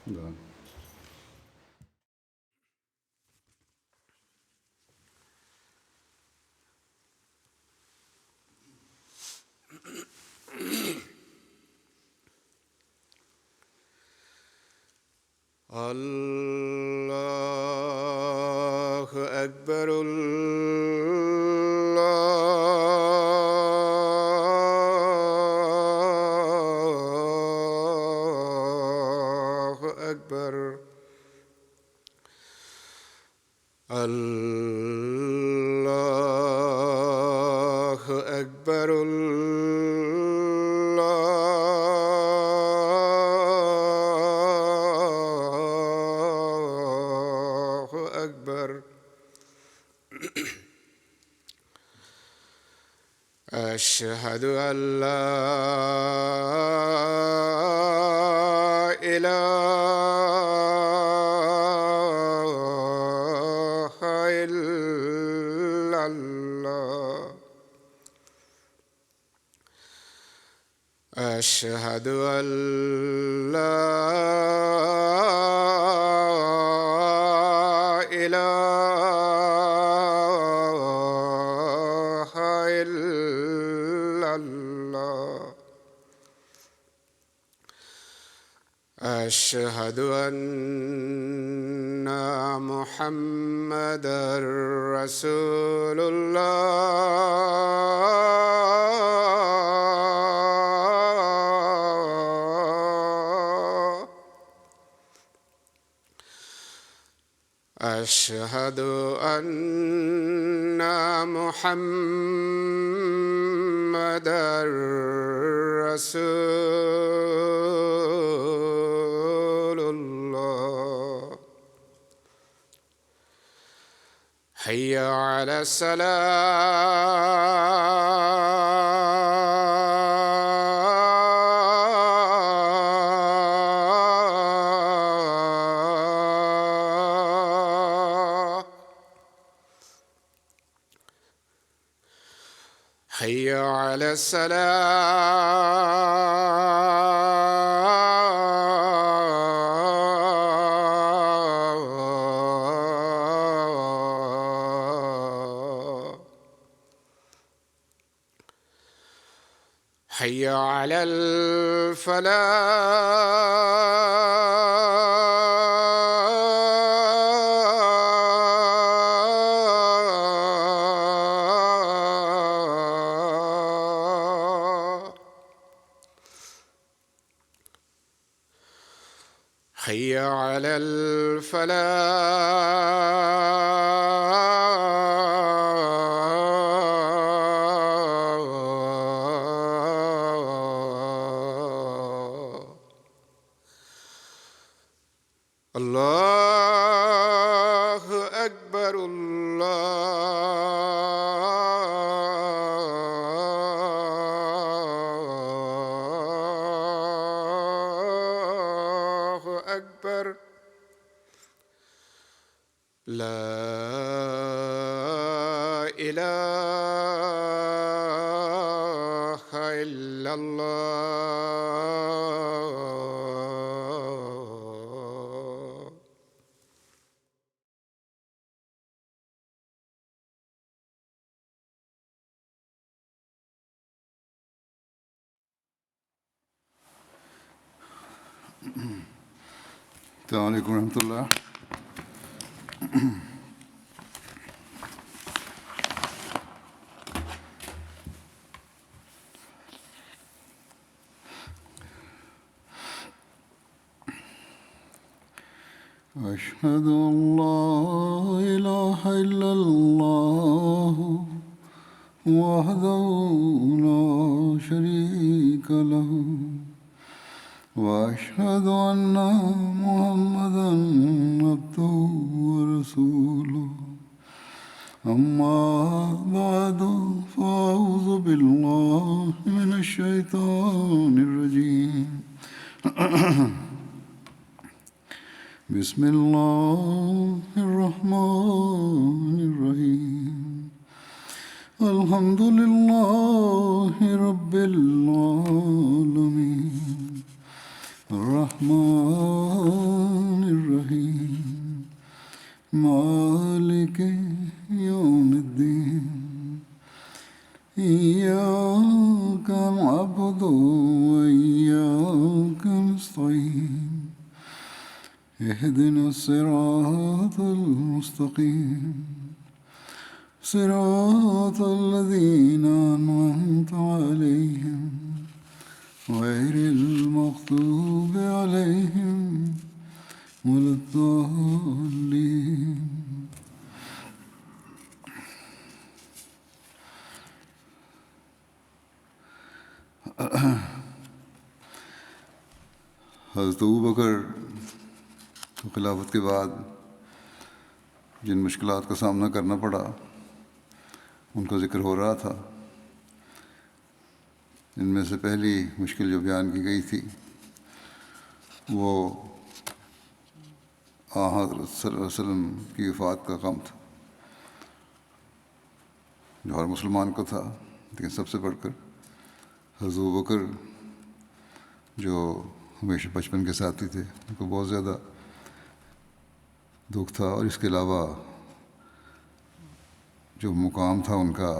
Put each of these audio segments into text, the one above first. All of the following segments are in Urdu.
Да. الله أكبر الله أكبر الله أكبر الله أكبر أشهد أن لا إله إلا الله أشهد أن لا إله إلا الله أشهد أن محمدًا رسول الله أشهد أن محمدًا رسول الله حي على الصلاة حي على السلام حي على الفلاح حي على الفلاح الله أكبر الله أكبر لا إله إلا الله السلام علیکم ورحمۃ اللہ. أشهد أن لا إله إلا الله وحده لا شريك له وأشهد أن محمدًا عبده ورسوله أما بعد فأعوذ بالله من الشيطان الرجيم بسم الله الرحمن الرحيم الحمد لله رب العالمين الرحمن مالك يوم الدين إياك نعبد وإياك نستعين اهدنا الصراط المستقيم صراط الذين أنعمت عليهم غير المغضوب عليهم ولا الضالين. حضرت ابوبکر کو خلافت کے بعد جن مشکلات کا سامنا کرنا پڑا ان کا ذکر ہو رہا تھا. ان میں سے پہلی مشکل جو بیان کی گئی تھی وہ حضرت صلی اللہ علیہ وسلم کی وفات کا غم تھا، جو ہر مسلمان کو تھا، لیکن سب سے بڑھ کر حضرت ابوبکر جو ہمیشہ بچپن کے ساتھی تھے ان کو بہت زیادہ دکھ تھا. اور اس کے علاوہ جو مقام تھا ان کا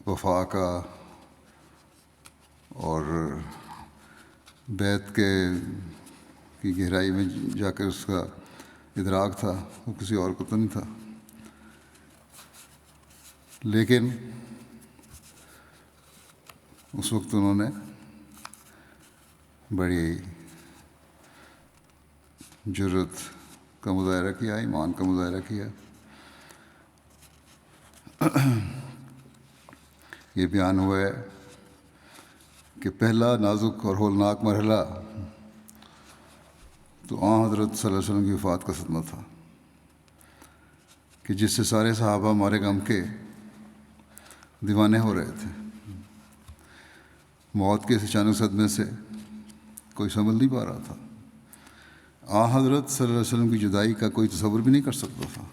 وفا کا اور بیت کی گہرائی میں جا کر اس کا ادراک تھا، وہ کسی اور کو تو نہیں تھا. لیکن اس وقت انہوں نے بڑی جرأت کا مظاہرہ کیا، ایمان کا مظاہرہ کیا. یہ بیان ہوا ہے کہ پہلا نازک اور ہولناک مرحلہ تو حضرت صلی اللہ علیہ وسلم کی وفات کا صدمہ تھا کہ جس سے سارے صحابہ ہمارے غم کے دیوانے ہو رہے تھے. موت کے اس اچانک صدمے سے کوئی سنبھل نہیں پا رہا تھا. حضرت صلی اللہ علیہ وسلم کی جدائی کا کوئی تصور بھی نہیں کر سکتا تھا.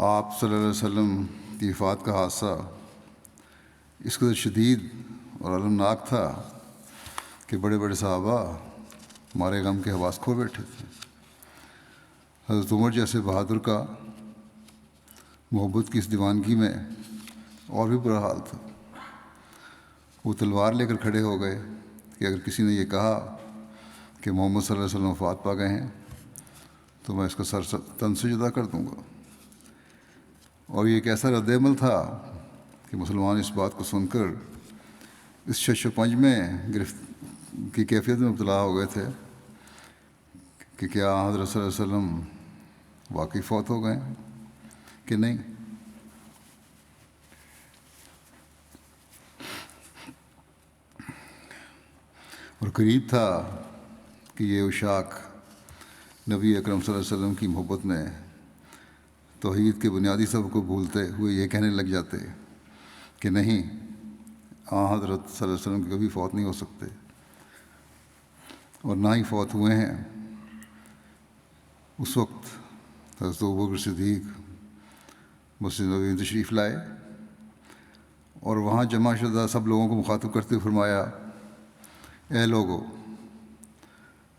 آپ صلی اللہ علیہ وسلم کی وفات کا حادثہ اس قدر شدید اور المناک تھا کہ بڑے بڑے صحابہ ہمارے غم کے حواس کھو بیٹھے تھے. حضرت عمر جیسے بہادر کا محبت کی اس دیوانگی میں اور بھی برا حال تھا. وہ تلوار لے کر کھڑے ہو گئے کہ اگر کسی نے یہ کہا کہ محمد صلی اللہ علیہ وسلم وفات پا گئے ہیں تو میں اس کا سر تن سے جدا کر دوں گا. اور یہ ایک ایسا رد عمل تھا کہ مسلمان اس بات کو سن کر اس شش و پنج میں گرفت کی کیفیت میں مبتلا ہو گئے تھے کہ کیا حضرت صلی اللہ علیہ وسلم واقعی فوت ہو گئے کہ نہیں. اور قریب تھا کہ یہ اشاک نبی اکرم صلی اللہ علیہ وسلم کی محبت میں توحید کے بنیادی سبب کو بھولتے ہوئے یہ کہنے لگ جاتے کہ نہیں، حضرت صلی اللہ علیہ وسلم کبھی فوت نہیں ہو سکتے اور نہ ہی فوت ہوئے ہیں. اس وقت حضرت ابوبکر صدیق مسجد نبوی میں تشریف لائے اور وہاں جمع شدہ سب لوگوں کو مخاطب کرتے ہوئے فرمایا، اے لوگو،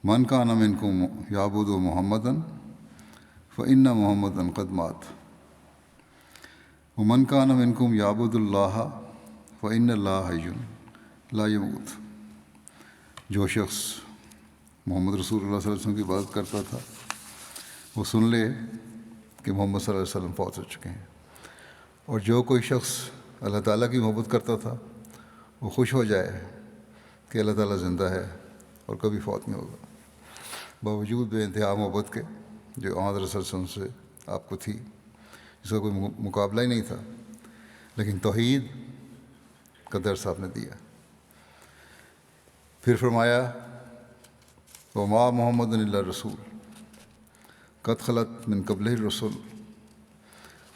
من کان منکم یعبد محمدا فإن محمدا قد مات ومن کان منکم یعبد اللہ فإن اللہ حی لا یموت. جو شخص محمد رسول اللہ صلی اللہ علیہ وسلم کی عبادت کرتا تھا وہ سن لے کہ محمد صلی اللہ علیہ وسلم فوت ہو چکے ہیں، اور جو کوئی شخص اللہ تعالیٰ کی محبت کرتا تھا وہ خوش ہو جائے کہ اللہ تعالیٰ زندہ ہے اور کبھی فوت نہیں ہوگا. باوجود بے انتہا محبت کے جو حضرت صلی اللہ علیہ وسلم سے آپ کو تھی، اس کا کوئی مقابلہ ہی نہیں تھا، لیکن توحید کا درس آپ نے دیا. پھر فرمایا، وما محمد الا رسول قد خلت من قبلہ الرسل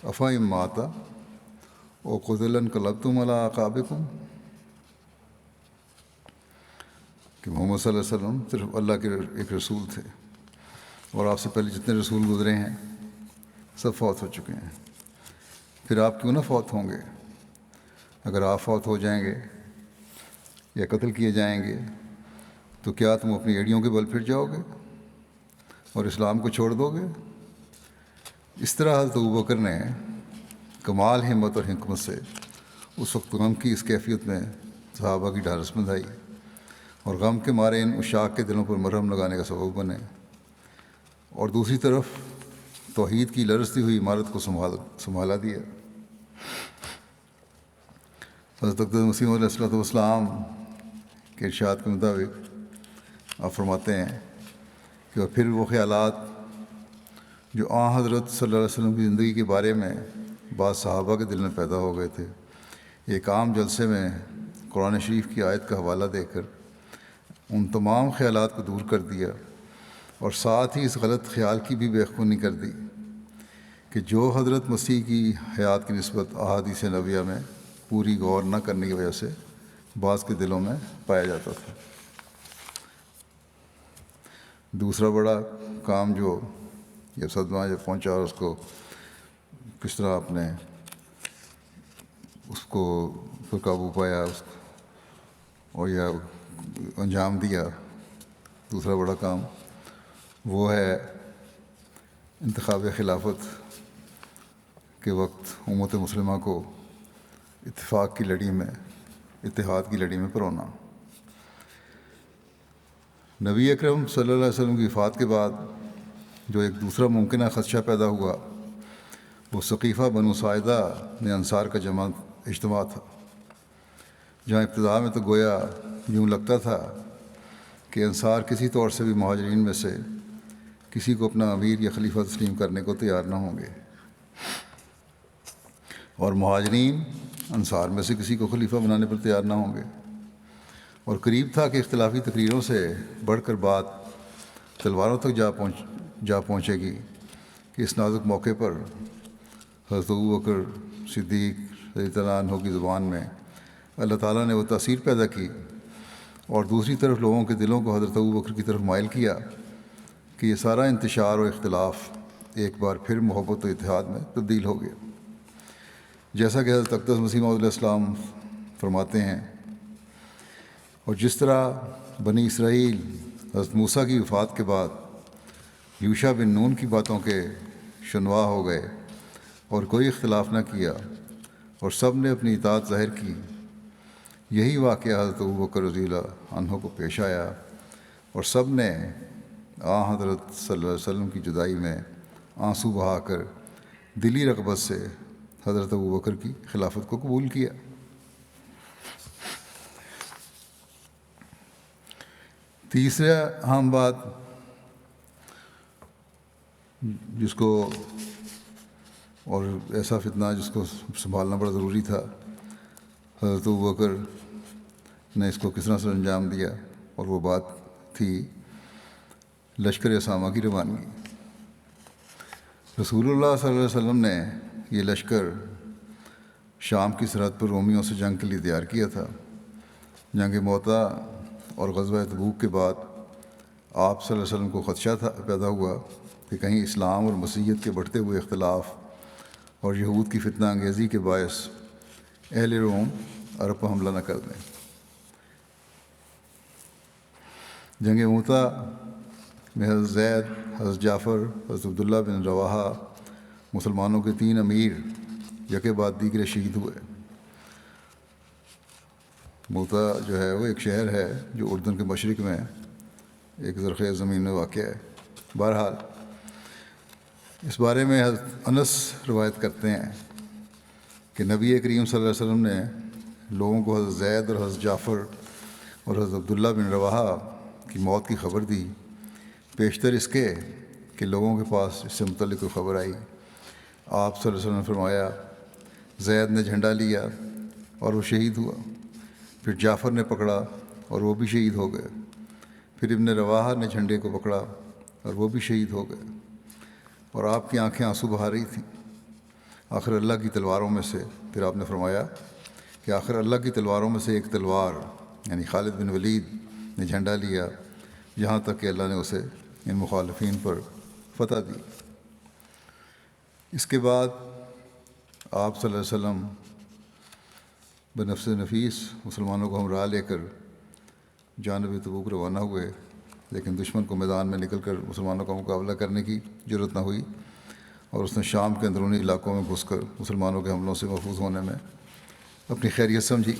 افإن مات او قتل انقلبتم علی اعقابکم. کہ محمد صلی اللہ علیہ وسلم صرف اللہ کے ایک رسول تھے، اور آپ سے پہلے جتنے رسول گزرے ہیں سب فوت ہو چکے ہیں. پھر آپ کیوں نہ فوت ہوں گے؟ اگر آپ فوت ہو جائیں گے یا قتل کیے جائیں گے تو کیا تم اپنی ایڑیوں کے بل پھر جاؤ گے اور اسلام کو چھوڑ دو گے؟ اس طرح حضرت ابوبکر نے کمال ہمت اور حکمت سے اس وقت غم کی اس کیفیت میں صحابہ کی ڈھارس بندھائی اور غم کے مارے ان عشاق کے دلوں پر مرہم لگانے کا سبب بنے، اور دوسری طرف توحید کی لرزتی ہوئی عمارت کو سنبھالا دیا۔ حضرت اقدس مسیح علیہ الصلوۃ والسلام کے ارشاد کے مطابق آپ فرماتے ہیں کہ پھر وہ خیالات جو حضرت صلی اللہ علیہ وسلم کی زندگی کے بارے میں بعض صحابہ کے دل میں پیدا ہو گئے تھے، ایک عام جلسے میں قرآن شریف کی آیت کا حوالہ دے کر ان تمام خیالات کو دور کر دیا، اور ساتھ ہی اس غلط خیال کی بھی بےخونی کر دی کہ جو حضرت مسیح کی حیات کی نسبت احادیث نبویہ میں پوری غور نہ کرنے کی وجہ سے بعض کے دلوں میں پایا جاتا تھا۔ دوسرا بڑا کام جو یہ صدمہ جب پہنچا اور اس کو کس طرح آپ نے اس کو پر قابو پایا اور یا انجام دیا، دوسرا بڑا کام وہ ہے انتخاب خلافت کے وقت امت مسلمہ کو اتحاد کی لڑی میں پرونا۔ نبی اکرم صلی اللہ علیہ وسلم کی وفات کے بعد جو ایک دوسرا ممکنہ خدشہ پیدا ہوا وہ ثقیفہ بنو ساعدہ میں انصار کا اجتماع تھا، جہاں ابتدا میں تو گویا یوں لگتا تھا کہ انصار کسی طور سے بھی مہاجرین میں سے کسی کو اپنا امیر یا خلیفہ تسلیم کرنے کو تیار نہ ہوں گے، اور مہاجرین انصار میں سے کسی کو خلیفہ بنانے پر تیار نہ ہوں گے، اور قریب تھا کہ اختلافی تقریروں سے بڑھ کر بات تلواروں تک جا پہنچے گی کہ اس نازک موقع پر حضرت ابوبکر صدیق رضی اللہ عنہ کی زبان میں اللہ تعالیٰ نے وہ تاثیر پیدا کی اور دوسری طرف لوگوں کے دلوں کو حضرت ابوبکر کی طرف مائل کیا کہ یہ سارا انتشار و اختلاف ایک بار پھر محبت و اتحاد میں تبدیل ہو گیا۔ جیسا کہ حضرت اقدس مسیح موعود علیہ السلام فرماتے ہیں، اور جس طرح بنی اسرائیل حضرت موسیٰ کی وفات کے بعد یوشع بن نون کی باتوں کے شنوا ہو گئے اور کوئی اختلاف نہ کیا اور سب نے اپنی اطاعت ظاہر کی، یہی واقعہ حضرت ابوبکر رضی اللہ عنہ کو پیش آیا اور سب نے حضرت صلی اللہ علیہ وسلم کی جدائی میں آنسو بہا کر دلی رغبت سے حضرت ابوبکر کی خلافت کو قبول کیا۔ تیسرا اہم بات جس کو اور ایسا فتنہ جس کو سنبھالنا بڑا ضروری تھا، حضرت ابوبکر نے اس کو کس طرح سے انجام دیا، اور وہ بات تھی لشکر اسامہ کی روانگی۔ رسول اللہ صلی اللہ علیہ وسلم نے یہ لشکر شام کی سرحد پر رومیوں سے جنگ کے لیے تیار کیا تھا۔ جنگ موطا اور غزوہ تبوک کے بعد آپ صلی اللہ علیہ وسلم کو خدشہ پیدا ہوا کہ کہیں اسلام اور مسیحیت کے بڑھتے ہوئے اختلاف اور یہود کی فتنہ انگیزی کے باعث اہل روم عرب پر حملہ نہ کر دیں۔ جنگ موطا میں حضرت زید، حضرت جعفر، حضرت عبداللہ بن رواحہ مسلمانوں کے 3 امیر یکے بعد دیگرے شہید ہوئے۔ موطا جو ہے وہ ایک شہر ہے جو اردن کے مشرق میں ایک زرخیز زمین میں واقع ہے۔ بہرحال اس بارے میں حضرت انس روایت کرتے ہیں کہ نبی کریم صلی اللہ علیہ وسلم نے لوگوں کو حضرت زید اور حضرت جعفر اور حضرت عبداللہ بن رواحہ کی موت کی خبر دی، بیشتر اس کے کہ لوگوں کے پاس اس سے متعلق کوئی خبر آئی۔ آپ صلی اللہ علیہ وسلم نے فرمایا، زید نے جھنڈا لیا اور وہ شہید ہوا، پھر جعفر نے پکڑا اور وہ بھی شہید ہو گئے، پھر ابن رواحہ نے جھنڈے کو پکڑا اور وہ بھی شہید ہو گئے، اور آپ کی آنکھیں آنسو بہا رہی تھیں۔ آخر اللہ کی تلواروں میں سے، پھر آپ نے فرمایا کہ آخر اللہ کی تلواروں میں سے ایک تلوار یعنی خالد بن ولید نے جھنڈا لیا، یہاں تک کہ اللہ نے اسے ان مخالفین پر فتح دی۔ اس کے بعد آپ صلی اللہ علیہ وسلم بنفس نفیس مسلمانوں کو ہمراہ لے کر جانب تبوک روانہ ہوئے، لیکن دشمن کو میدان میں نکل کر مسلمانوں کا مقابلہ کرنے کی جرأت نہ ہوئی، اور اس نے شام کے اندرونی علاقوں میں گھس کر مسلمانوں کے حملوں سے محفوظ ہونے میں اپنی خیریت سمجھی۔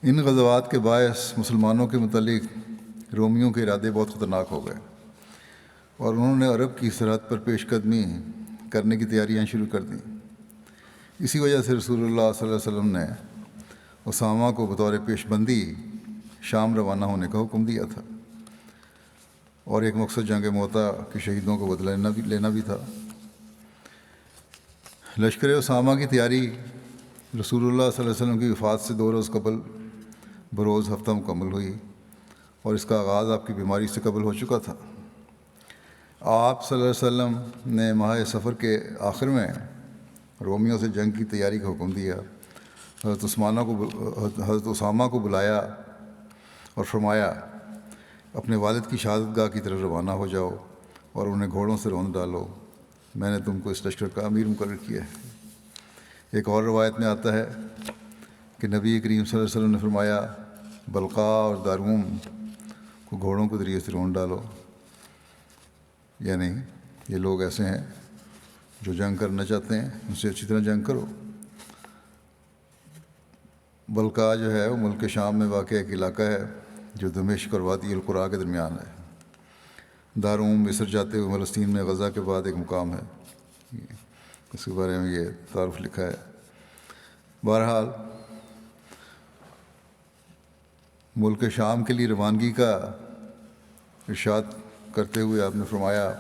ان غزوات کے باعث مسلمانوں کے متعلق رومیوں کے ارادے بہت خطرناک ہو گئے، اور انہوں نے عرب کی سرحد پر پیش قدمی کرنے کی تیاریاں شروع کر دیں۔ اسی وجہ سے رسول اللہ صلی اللہ علیہ وسلم نے اسامہ کو بطور پیش بندی شام روانہ ہونے کا حکم دیا تھا، اور ایک مقصد جنگ موتا کے شہیدوں کو بدلہ لینا بھی تھا۔ لشکر اسامہ کی تیاری رسول اللہ صلی اللہ علیہ وسلم کی وفات سے 2 روز قبل بروز ہفتہ مکمل ہوئی، اور اس کا آغاز آپ کی بیماری سے قبل ہو چکا تھا۔ آپ صلی اللہ علیہ وسلم نے ماہ سفر کے آخر میں رومیوں سے جنگ کی تیاری کا حکم دیا۔ حضرت اسامہ کو بلایا اور فرمایا، اپنے والد کی شہادت گاہ کی طرف روانہ ہو جاؤ اور انہیں گھوڑوں سے روند ڈالو، میں نے تم کو اس لشکر کا امیر مقرر کیا ہے۔ ایک اور روایت میں آتا ہے کہ نبی کریم صلی اللہ علیہ وسلم نے فرمایا، بلقا اور داروم کو گھوڑوں کے ذریعے سے روند ڈالو، یعنی یہ لوگ ایسے ہیں جو جنگ کرنا چاہتے ہیں، ان سے اچھی طرح جنگ کرو۔ بلقا جو ہے وہ ملک شام میں واقع ایک علاقہ ہے جو دمشق اور وادی القرا کے درمیان ہے۔ داروم مصر جاتے ہوئے فلسطین میں غزہ کے بعد ایک مقام ہے، اس کے بارے میں یہ تعارف لکھا ہے۔ بہرحال ملک شام کے لیے روانگی کا ارشاد کرتے ہوئے آپ نے فرمایا،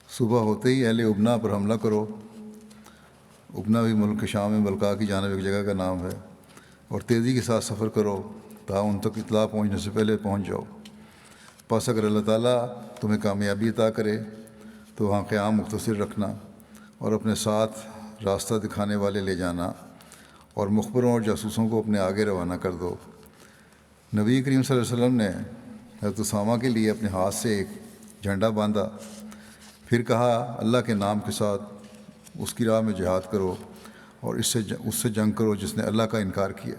صبح ہوتے ہی اہل ابنا پر حملہ کرو۔ ابنا بھی ملک شام میں بلقا کی جانب ایک جگہ کا نام ہے، اور تیزی کے ساتھ سفر کرو تاکہ ان تک اطلاع پہنچنے سے پہلے پہنچ جاؤ۔ پس اگر اللہ تعالیٰ تمہیں کامیابی عطا کرے تو وہاں قیام مختصر رکھنا، اور اپنے ساتھ راستہ دکھانے والے لے جانا، اور مخبروں اور جاسوسوں کو اپنے آگے روانہ کر دو۔ نبی کریم صلی اللہ علیہ وسلم نے حضرت اسامہ کے لیے اپنے ہاتھ سے ایک جھنڈا باندھا، پھر کہا، اللہ کے نام کے ساتھ اس کی راہ میں جہاد کرو، اور اس سے جنگ کرو جس نے اللہ کا انکار کیا۔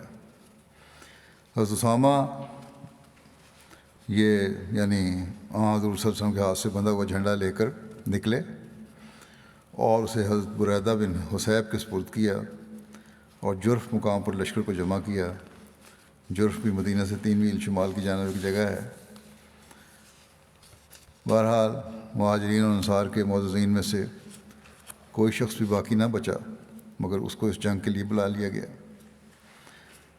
حضرت اسامہ یہ یعنی حضور صلی اللہ علیہ وسلم کے ہاتھ سے بندھا ہوا جھنڈا لے کر نکلے اور اسے حضرت بریدہ بن حصیب کے سپرد کیا، اور جرف مقام پر لشکر کو جمع کیا۔ جرف بھی مدینہ سے 3 میل شمال کی جانب ایک جگہ ہے۔ بہرحال مہاجرین اور انصار کے معززین میں سے کوئی شخص بھی باقی نہ بچا مگر اس کو اس جنگ کے لیے بلا لیا گیا۔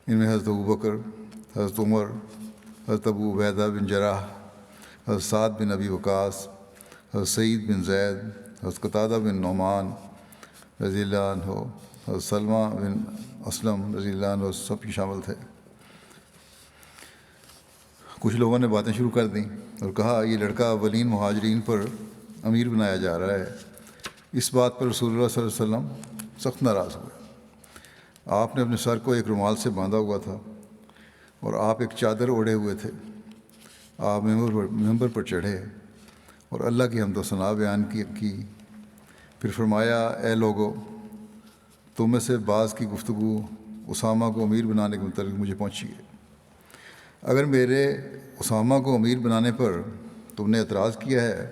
ان میں حضرت ابوبکر، حضرت عمر، حضرت ابو عبیدہ بن جراح، حضرت سعد بن ابی وقاص، حضرت سعید بن زید، حضرت قتادہ بن نعمان رضی اللہ عنہ، حضرت سلمہ بن اسلم رضی اللہ عنہ سب کی شامل تھے۔ کچھ لوگوں نے باتیں شروع کر دیں اور کہا، یہ لڑکا اولین مہاجرین پر امیر بنایا جا رہا ہے۔ اس بات پر رسول اللہ صلی اللہ علیہ وسلم سخت ناراض ہوئے۔ آپ نے اپنے سر کو ایک رومال سے باندھا ہوا تھا اور آپ ایک چادر اوڑھے ہوئے تھے۔ آپ ممبر پر چڑھے اور اللہ کی حمد و ثنا بیان کی، پھر فرمایا، اے لوگو، تم میں سے بعض کی گفتگو اسامہ کو امیر بنانے کے متعلق مجھے پہنچی ہے۔ اگر میرے اسامہ کو امیر بنانے پر تم نے اعتراض کیا ہے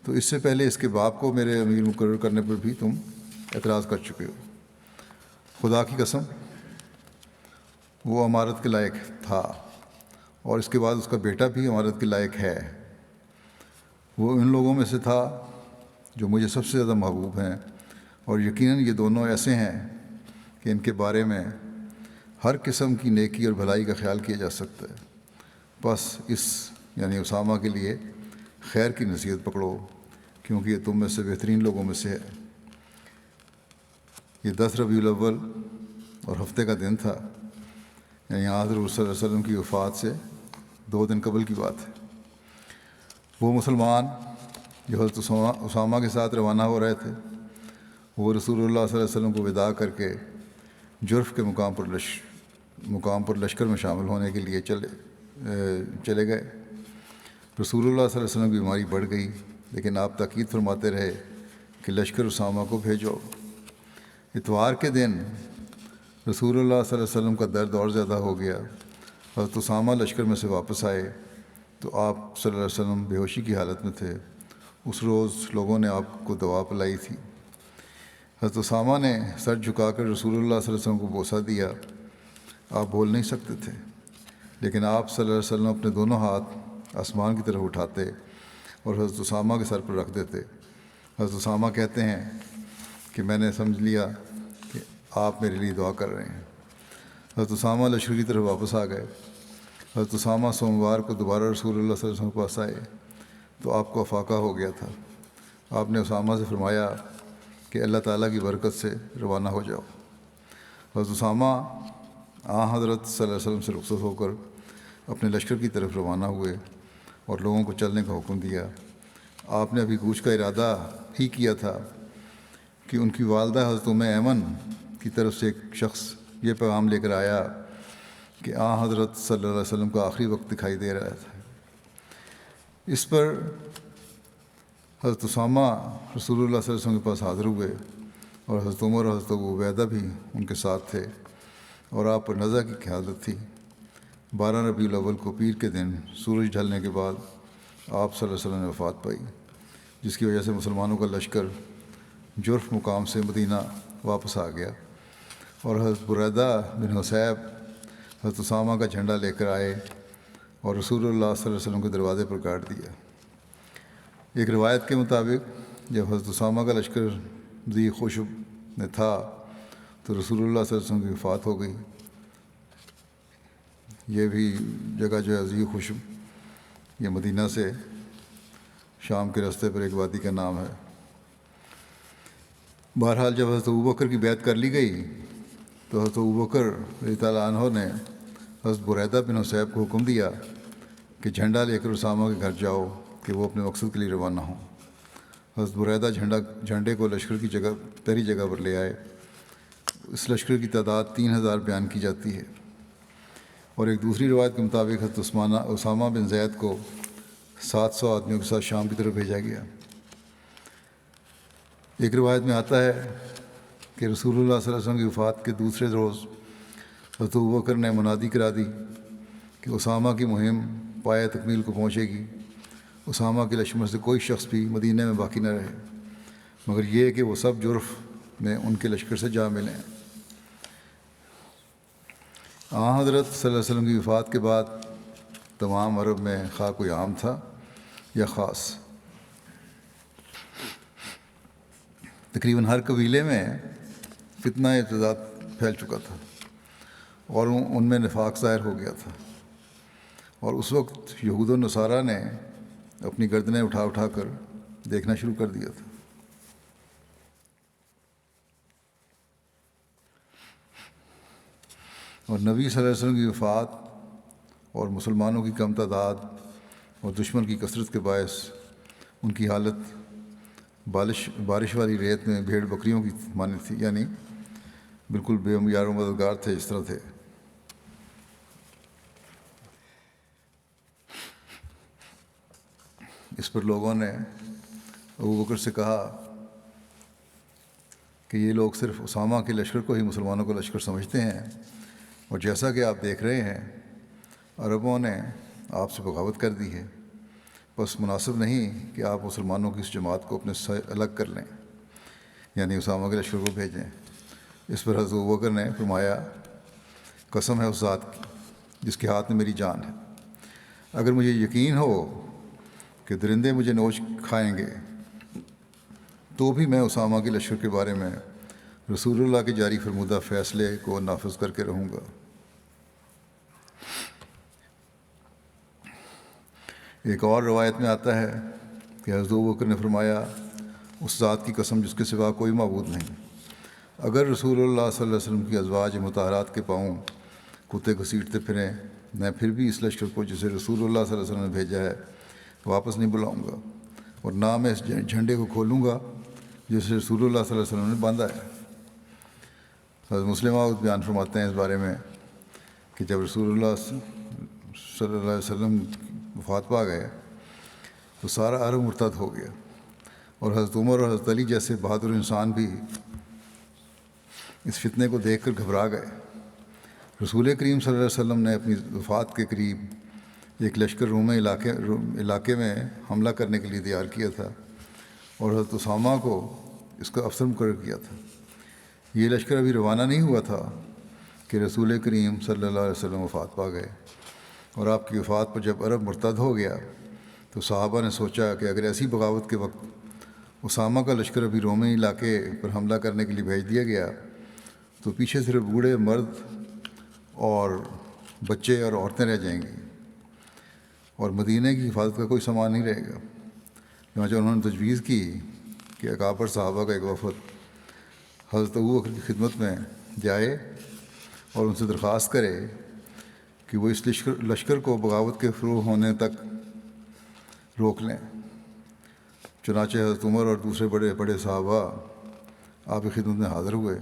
تو اس سے پہلے اس کے باپ کو میرے امیر مقرر کرنے پر بھی تم اعتراض کر چکے ہو۔ خدا کی قسم وہ امارت کے لائق تھا، اور اس کے بعد اس کا بیٹا بھی امارت کے لائق ہے۔ وہ ان لوگوں میں سے تھا جو مجھے سب سے زیادہ محبوب ہیں، اور یقیناً یہ دونوں ایسے ہیں کہ ان کے بارے میں ہر قسم کی نیکی اور بھلائی کا خیال کیا جا سکتا ہے۔ بس اس یعنی اسامہ کے لیے خیر کی نصیحت پکڑو، کیونکہ یہ تم میں سے بہترین لوگوں میں سے ہے۔ یہ 10 ربیع الاول اور ہفتے کا دن تھا، یعنی حضور صلی اللہ علیہ وسلم کی وفات سے 2 دن قبل کی بات ہے۔ وہ مسلمان جو حضرت اسامہ کے ساتھ روانہ ہو رہے تھے، وہ رسول اللہ صلی اللہ علیہ وسلم کو وداع کر کے جرف کے مقام پر لشکر میں شامل ہونے کے لیے چلے گئے۔ رسول اللہ صلی اللہ علیہ وسلم کی بیماری بڑھ گئی، لیکن آپ تاکید فرماتے رہے کہ لشکر اسامہ کو بھیجو۔ اتوار کے دن رسول اللہ صلی اللہ علیہ وسلم کا درد اور زیادہ ہو گیا۔ حضرت اسامہ لشکر میں سے واپس آئے تو آپ صلی اللہ علیہ وسلم بے ہوشی کی حالت میں تھے۔ اس روز لوگوں نے آپ کو دوا پلائی تھی۔ حضرت اسامہ نے سر جھکا کر رسول اللہ صلی اللہ علیہ وسلم کو بوسہ دیا۔ آپ بول نہیں سکتے تھے، لیکن آپ صلی اللہ علیہ وسلم اپنے دونوں ہاتھ آسمان کی طرف اٹھاتے اور حضرت اسامہ کے سر پر رکھ دیتے۔ حضرت اسامہ کہتے ہیں کہ میں نے سمجھ لیا کہ آپ میرے لیے دعا کر رہے ہیں۔ حضرت اسامہ لشکر کی طرف واپس آ گئے۔ حضرت اسامہ سوموار کو دوبارہ رسول اللہ صلی اللہ علیہ وسلم کے پاس آئے تو آپ کو افاقہ ہو گیا تھا۔ آپ نے اسامہ سے فرمایا کہ اللہ تعالیٰ کی برکت سے روانہ ہو جاؤ۔ حضرت اسامہ حضرت صلی اللہ علیہ وسلم سے رخصت ہو کر اپنے لشکر کی طرف روانہ ہوئے اور لوگوں کو چلنے کا حکم دیا۔ آپ نے ابھی کوچ کا ارادہ ہی کیا تھا کہ ان کی والدہ حضرت ایمن کی طرف سے ایک شخص یہ پیغام لے کر آیا کہ حضرت صلی اللہ علیہ وسلم کا آخری وقت دکھائی دے رہا تھا۔ اس پر حضرت اسامہ رسول اللہ صلی اللہ علیہ وسلم کے پاس حاضر ہوئے اور حضرت عمر اور حضرت ابو عبیدہ بھی ان کے ساتھ تھے اور آپ پر نزع کی حالت تھی۔ 12 ربیع الاول کو پیر کے دن سورج ڈھلنے کے بعد آپ صلی اللہ علیہ وسلم نے وفات پائی، جس کی وجہ سے مسلمانوں کا لشکر جرف مقام سے مدینہ واپس آ گیا اور حضرت بریدہ بن حصیب حضرت اسامہ کا جھنڈا لے کر آئے اور رسول اللہ صلی اللہ علیہ وسلم کے دروازے پر گاڑ دیا۔ ایک روایت کے مطابق جب حضرت اسامہ کا لشکر ذی خوشب میں تھا تو رسول اللہ صلی اللہ علیہ وسلم کی وفات ہو گئی۔ یہ بھی جگہ جو ہے ذی خوشب، یہ مدینہ سے شام کے راستے پر ایک وادی کا نام ہے۔ بہرحال جب حضرت ابوبکر کی بیعت کر لی گئی تو حضرت ابوبکر رضی اللہ عنہ نے حضرت بریدہ بن حصیب کو حکم دیا کہ جھنڈا لے کر اسامہ کے گھر جاؤ کہ وہ اپنے مقصد کے لیے روانہ ہوں۔ حضرت بریدہ جھنڈے کو لشکر کی پہلی جگہ پر لے آئے۔ اس لشکر کی تعداد 3000 بیان کی جاتی ہے، اور ایک دوسری روایت کے مطابق حضرت اسامہ بن زید کو 700 آدمیوں کے ساتھ شام کی طرف بھیجا گیا۔ ایک روایت میں آتا ہے کہ رسول اللہ صلی اللہ علیہ وسلم کی وفات کے دوسرے روز حضرت ابوبکر نے منادی کرا دی کہ اسامہ کی مہم پایہ تکمیل کو پہنچے گی۔ اسامہ کے لشکر سے کوئی شخص بھی مدینہ میں باقی نہ رہے مگر یہ کہ وہ سب جرف میں ان کے لشکر سے جا ملیں۔ حضرت صلی اللہ علیہ وسلم کی وفات کے بعد تمام عرب میں خواہ کوئی عام تھا یا خاص، تقریباً ہر قبیلے میں فتنہ ارتداد پھیل چکا تھا اور ان میں نفاق ظاہر ہو گیا تھا، اور اس وقت یہود و نصارہ نے اپنی گردنیں اٹھا اٹھا کر دیکھنا شروع کر دیا تھا۔ اور نبی صلی اللہ علیہ وسلم کی وفات اور مسلمانوں کی کم تعداد اور دشمن کی کثرت کے باعث ان کی حالت بارش والی ریت میں بھیڑ بکریوں کی مانند تھی، یعنی بالکل بے یار و مددگار تھے، اس طرح تھے۔ اس پر لوگوں نے ابوبکر سے کہا کہ یہ لوگ صرف اسامہ کے لشکر کو ہی مسلمانوں کا لشکر سمجھتے ہیں، اور جیسا کہ آپ دیکھ رہے ہیں عربوں نے آپ سے بغاوت کر دی ہے، بس مناسب نہیں کہ آپ مسلمانوں کی اس جماعت کو اپنے سے الگ کر لیں، یعنی اسامہ کے لشکر کو بھیجیں۔ اس پر حضرت ابوبکر نے فرمایا قسم ہے اس ذات کی جس کے ہاتھ میں میری جان ہے، اگر مجھے یقین ہو کہ درندے مجھے نوچ کھائیں گے تو بھی میں اسامہ کے لشکر کے بارے میں رسول اللہ کے جاری فرمودہ فیصلے کو نافذ کر کے رہوں گا۔ ایک اور روایت میں آتا ہے کہ حضرت ابوبکر نے فرمایا اس ذات کی قسم جس کے سوا کوئی معبود نہیں، اگر رسول اللہ صلی اللہ علیہ وسلم کی ازواج مطہرات کے پاؤں کتے گھسیٹتے پھریں میں پھر بھی اس لشکر کو جسے رسول اللہ صلی اللہ علیہ وسلم نے بھیجا ہے واپس نہیں بلاؤں گا، اور نہ میں اس جھنڈے کو کھولوں گا جسے رسول اللہ صلی اللہ علیہ وسلم نے باندھا ہے۔ حضرت مسلم موعود بیان فرماتے ہیں اس بارے میں کہ جب رسول اللہ صلی اللہ علیہ وسلم وفات پا گئے تو سارا عرب مرتد ہو گیا، اور حضرت عمر اور حضرت علی جیسے بہادر انسان بھی اس فتنے کو دیکھ کر گھبرا گئے۔ رسول کریم صلی اللہ علیہ وسلم نے اپنی وفات کے قریب ایک لشکر رومی علاقے میں حملہ کرنے کے لیے تیار کیا تھا اور حضرت اسامہ کو اس کا افسر مقرر کیا تھا۔ یہ لشکر ابھی روانہ نہیں ہوا تھا کہ رسول کریم صلی اللہ علیہ وسلم وفات پا گئے، اور آپ کی وفات پر جب عرب مرتد ہو گیا تو صحابہ نے سوچا کہ اگر ایسی بغاوت کے وقت اسامہ کا لشکر ابھی رومی علاقے پر حملہ کرنے کے لیے بھیج دیا گیا تو پیچھے صرف بوڑھے، مرد اور بچے اور عورتیں رہ جائیں گی، اور مدینہ کی حفاظت کا کوئی سامان نہیں رہے گا۔ چنانچہ انہوں نے تجویز کی کہ اکابر صحابہ کا ایک وفد حضرت ابوبکر کی خدمت میں جائے اور ان سے درخواست کرے کہ وہ اس لشکر کو بغاوت کے شروع ہونے تک روک لیں۔ چنانچہ حضرت عمر اور دوسرے بڑے بڑے صحابہ آپ کی خدمت میں حاضر ہوئے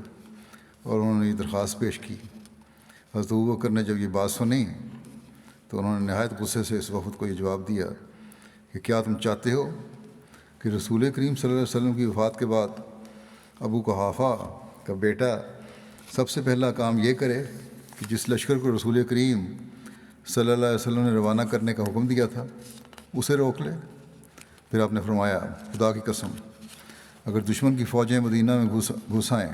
اور انہوں نے یہ درخواست پیش کی۔ حضرت ابوبکر نے جب یہ بات سنی تو انہوں نے نہایت غصے سے اس وفد کو یہ جواب دیا کہ کیا تم چاہتے ہو کہ رسول کریم صلی اللہ علیہ وسلم کی وفات کے بعد ابو قحافہ کا بیٹا سب سے پہلا کام یہ کرے کہ جس لشکر کو رسول کریم صلی اللہ علیہ وسلم نے روانہ کرنے کا حکم دیا تھا اسے روک لے؟ پھر آپ نے فرمایا، خدا کی قسم، اگر دشمن کی فوجیں مدینہ میں گھس آئیں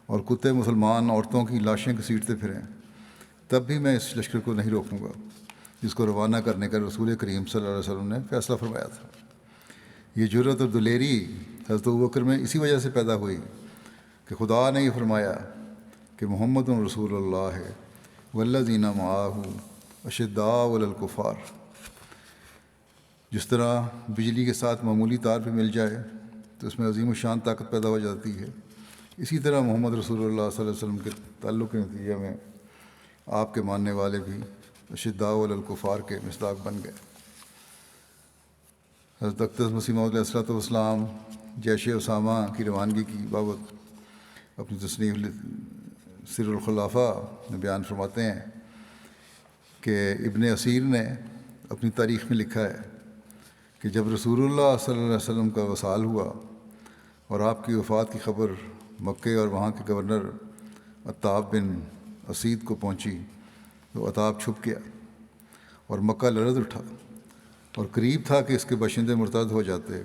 اور کتے مسلمان عورتوں کی لاشیں گھسیٹتے پھریں تب بھی میں اس لشکر کو نہیں روکوں گا جس کو روانہ کرنے کا رسول کریم صلی اللہ علیہ وسلم نے فیصلہ فرمایا تھا۔ یہ جرأت اور دلیری حضرت ابوبکر میں اسی وجہ سے پیدا ہوئی کہ خدا نے یہ فرمایا کہ محمد رسول اللہ والذین معہ اشداء علی الکفار۔ جس طرح بجلی کے ساتھ معمولی تار پہ مل جائے تو اس میں عظیم الشان طاقت پیدا ہو جاتی ہے، اسی طرح محمد رسول اللہ صلی اللہ علیہ وسلم کے تعلق کے نتیجے میں آپ کے ماننے والے بھی اشداء علی الکفار کے مصداق بن گئے۔ حضرت اقدس مسیح موعود علیہ السلام جیش اسامہ کی روانگی کی بابت اپنی تصنیف سر الخلافہ میں بیان فرماتے ہیں کہ ابن اسیر نے اپنی تاریخ میں لکھا ہے کہ جب رسول اللہ صلی اللہ علیہ وسلم کا وصال ہوا اور آپ کی وفات کی خبر مکے اور وہاں کے گورنر عتاب بن اسید کو پہنچی تو عتاب چھپ گیا اور مکہ لرز اٹھا اور قریب تھا کہ اس کے باشندے مرتد ہو جاتے۔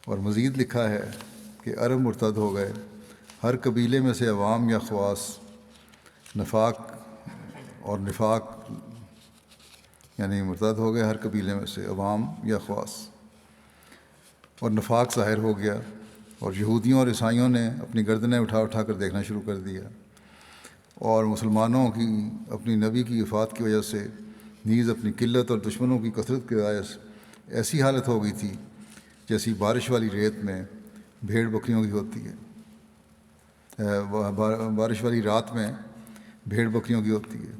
اور مزید لکھا ہے کہ عرب مرتد ہو گئے، ہر قبیلے میں سے عوام یا خواص، نفاق یعنی مرتد ہو گئے ہر قبیلے میں سے عوام یا خواص، اور نفاق ظاہر ہو گیا، اور یہودیوں اور عیسائیوں نے اپنی گردنیں اٹھا اٹھا کر دیکھنا شروع کر دیا، اور مسلمانوں کی اپنی نبی کی وفات کی وجہ سے نیز اپنی قلت اور دشمنوں کی کثرت کے باعث ایسی حالت ہو گئی تھی جیسی بارش والی ریت میں بھیڑ بکریوں کی ہوتی ہے، بارش والی رات میں بھیڑ بکریوں کی ہوتی ہے۔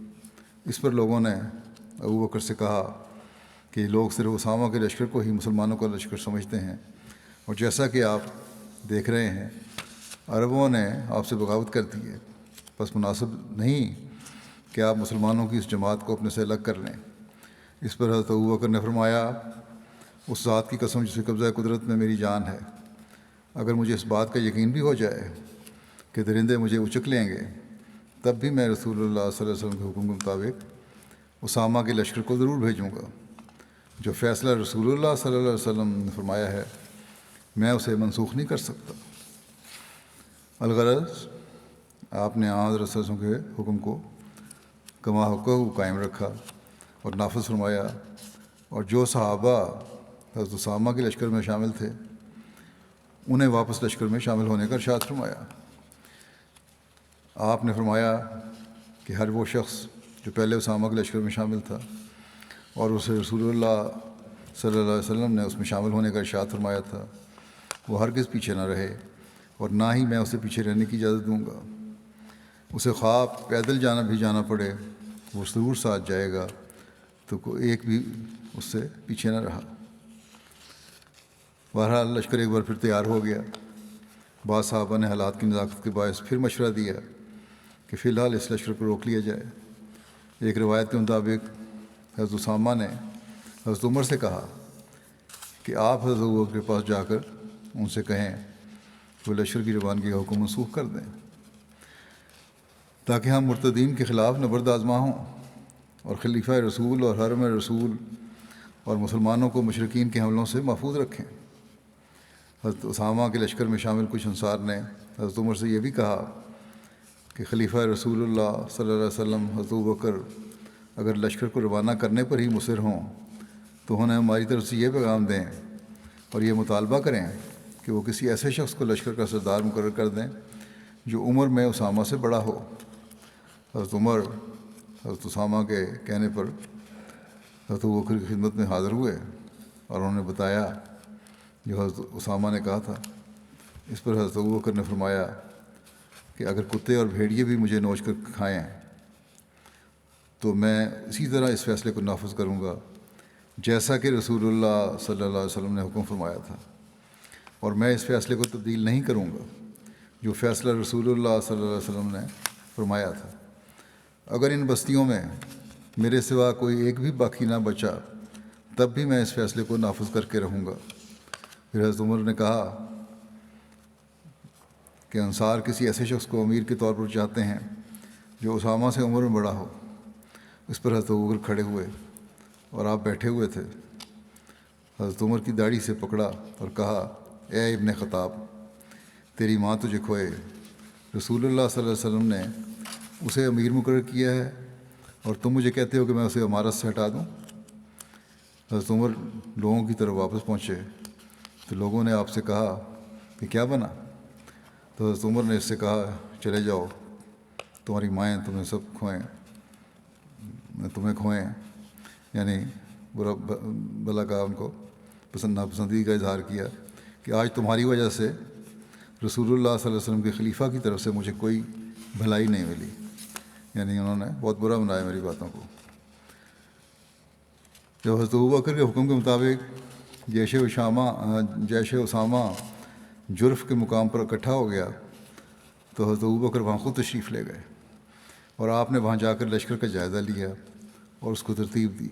اس پر لوگوں نے ابوبکر سے کہا کہ لوگ صرف اسامہ کے لشکر کو ہی مسلمانوں کا لشکر سمجھتے ہیں، اور جیسا کہ آپ دیکھ رہے ہیں عربوں نے آپ سے بغاوت کر دی ہے، بس مناسب نہیں کہ آپ مسلمانوں کی اس جماعت کو اپنے سے الگ کر لیں۔ اس پر حضرت ابوبکر نے فرمایا، اس ذات کی قسم جسے قبضہ قدرت میں میری جان ہے، اگر مجھے اس بات کا یقین بھی ہو جائے کہ درندے مجھے اچک لیں گے تب بھی میں رسول اللہ صلی اللہ علیہ وسلم کے حکم کے مطابق اسامہ کے لشکر کو ضرور بھیجوں گا۔ جو فیصلہ رسول اللہ صلی اللہ علیہ وسلم نے فرمایا ہے میں اسے منسوخ نہیں کر سکتا۔ الغرض آپ نے حضرت صلی اللہ علیہ وسلم کے حکم کو کما حقہ قائم رکھا اور نافذ فرمایا، اور جو صحابہ حضرت اسامہ کے لشکر میں شامل تھے انہیں واپس لشکر میں شامل ہونے کا ارشاد فرمایا۔ آپ نے فرمایا کہ ہر وہ شخص جو پہلے اسامہ کے لشکر میں شامل تھا اور اسے رسول اللہ صلی اللہ علیہ وسلم نے اس میں شامل ہونے کا ارشاد فرمایا تھا وہ ہرگز پیچھے نہ رہے، اور نہ ہی میں اسے پیچھے رہنے کی اجازت دوں گا۔ اسے خواب پیدل جانا پڑے وہ ضرور ساتھ جائے گا، تو کوئی ایک بھی اس سے پیچھے نہ رہا۔ بہرحال لشکر ایک بار پھر تیار ہو گیا۔ بعض صحابہ نے حالات کی نزاکت کے باعث پھر مشورہ دیا کہ فی الحال اس لشکر کو روک لیا جائے۔ ایک روایت کے مطابق حضرت اسامہ نے حضرت عمر سے کہا کہ آپ حضرت ابوبکر کے پاس جا کر ان سے کہیں کہ وہ لشکر کی روانگی کا حکم منسوخ کر دیں، تاکہ ہم مرتدین کے خلاف نبرد آزما ہوں اور خلیفہ رسول اور حرم رسول اور مسلمانوں کو مشرکین کے حملوں سے محفوظ رکھیں۔ حضرت اسامہ کے لشکر میں شامل کچھ انصار نے حضرت عمر سے یہ بھی کہا کہ خلیفہ رسول اللہ صلی اللہ علیہ وسلم حضرت ابوبکر اگر لشکر کو روانہ کرنے پر ہی مصر ہوں تو انہیں ہماری طرف سے یہ پیغام دیں اور یہ مطالبہ کریں کہ وہ کسی ایسے شخص کو لشکر کا سردار مقرر کر دیں جو عمر میں اسامہ سے بڑا ہو۔ حضرت عمر حضرت اسامہ کے کہنے پر حضرت ابوبکر کی خدمت میں حاضر ہوئے اور انہوں نے بتایا جو حضرت اسامہ نے کہا تھا۔ اس پر حضرت ابوبکر نے فرمایا کہ اگر کتے اور بھیڑیے بھی مجھے نوچ کر کھائیں تو میں اسی طرح اس فیصلے کو نافذ کروں گا جیسا کہ رسول اللہ صلی اللہ علیہ وسلم نے حکم فرمایا تھا، اور میں اس فیصلے کو تبدیل نہیں کروں گا جو فیصلہ رسول اللہ صلی اللہ علیہ وسلم نے فرمایا تھا۔ اگر ان بستیوں میں میرے سوا کوئی ایک بھی باقی نہ بچا تب بھی میں اس فیصلے کو نافذ کر کے رہوں گا۔ پھر حضرت عمر نے کہا کہ انصار کسی ایسے شخص کو امیر کے طور پر چاہتے ہیں جو اسامہ سے عمر میں بڑا ہو۔ اس پر حضرت ابوبکر کھڑے ہوئے اور آپ بیٹھے ہوئے تھے۔ حضرت عمر کی داڑھی سے پکڑا اور کہا، اے ابن خطاب، تیری ماں تجھے کھوئے، رسول اللہ صلی اللہ علیہ وسلم نے اسے امیر مقرر کیا ہے اور تم مجھے کہتے ہو کہ میں اسے امارت سے ہٹا دوں۔ حضرت عمر لوگوں کی طرف واپس پہنچے تو لوگوں نے آپ سے کہا کہ کیا بنا؟ تو حضرت عمر نے اس سے کہا، چلے جاؤ، تمہاری مائیں تمہیں سب کھوئیں، تمہیں کھوئیں، یعنی برا بلا کا ان کو ناپسندی کا اظہار کیا کہ آج تمہاری وجہ سے رسول اللہ صلی اللہ علیہ وسلم کے خلیفہ کی طرف سے مجھے کوئی بھلائی نہیں ملی، یعنی انہوں نے بہت برا بنایا میری باتوں کو۔ جب حضرت ابوبکر کے حکم کے مطابق جیش اسامہ جرف کے مقام پر اکٹھا ہو گیا تو حضرت ابوبکر وہاں خود تشریف لے گئے اور آپ نے وہاں جا کر لشکر کا جائزہ لیا اور اس کو ترتیب دی۔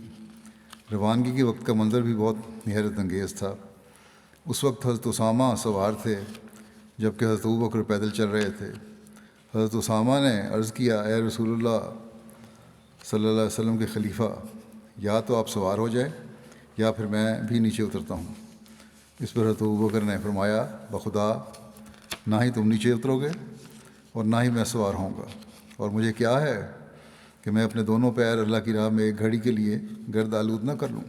روانگی کے وقت کا منظر بھی بہت حیرت انگیز تھا۔ اس وقت حضرت اسامہ سوار تھے جبکہ حضرت ابوبکر پیدل چل رہے تھے۔ حضرت اسامہ نے عرض کیا، اے رسول اللہ صلی اللہ علیہ وسلم کے خلیفہ، یا تو آپ سوار ہو جائیں یا پھر میں بھی نیچے اترتا ہوں۔ اس پر حضرت ابوبکر نے فرمایا، بخدا نہ ہی تم نیچے اترو گے اور نہ ہی میں سوار ہوں گا، اور مجھے کیا ہے کہ میں اپنے دونوں پیر اللہ کی راہ میں ایک گھڑی کے لیے گرد آلود نہ کر لوں،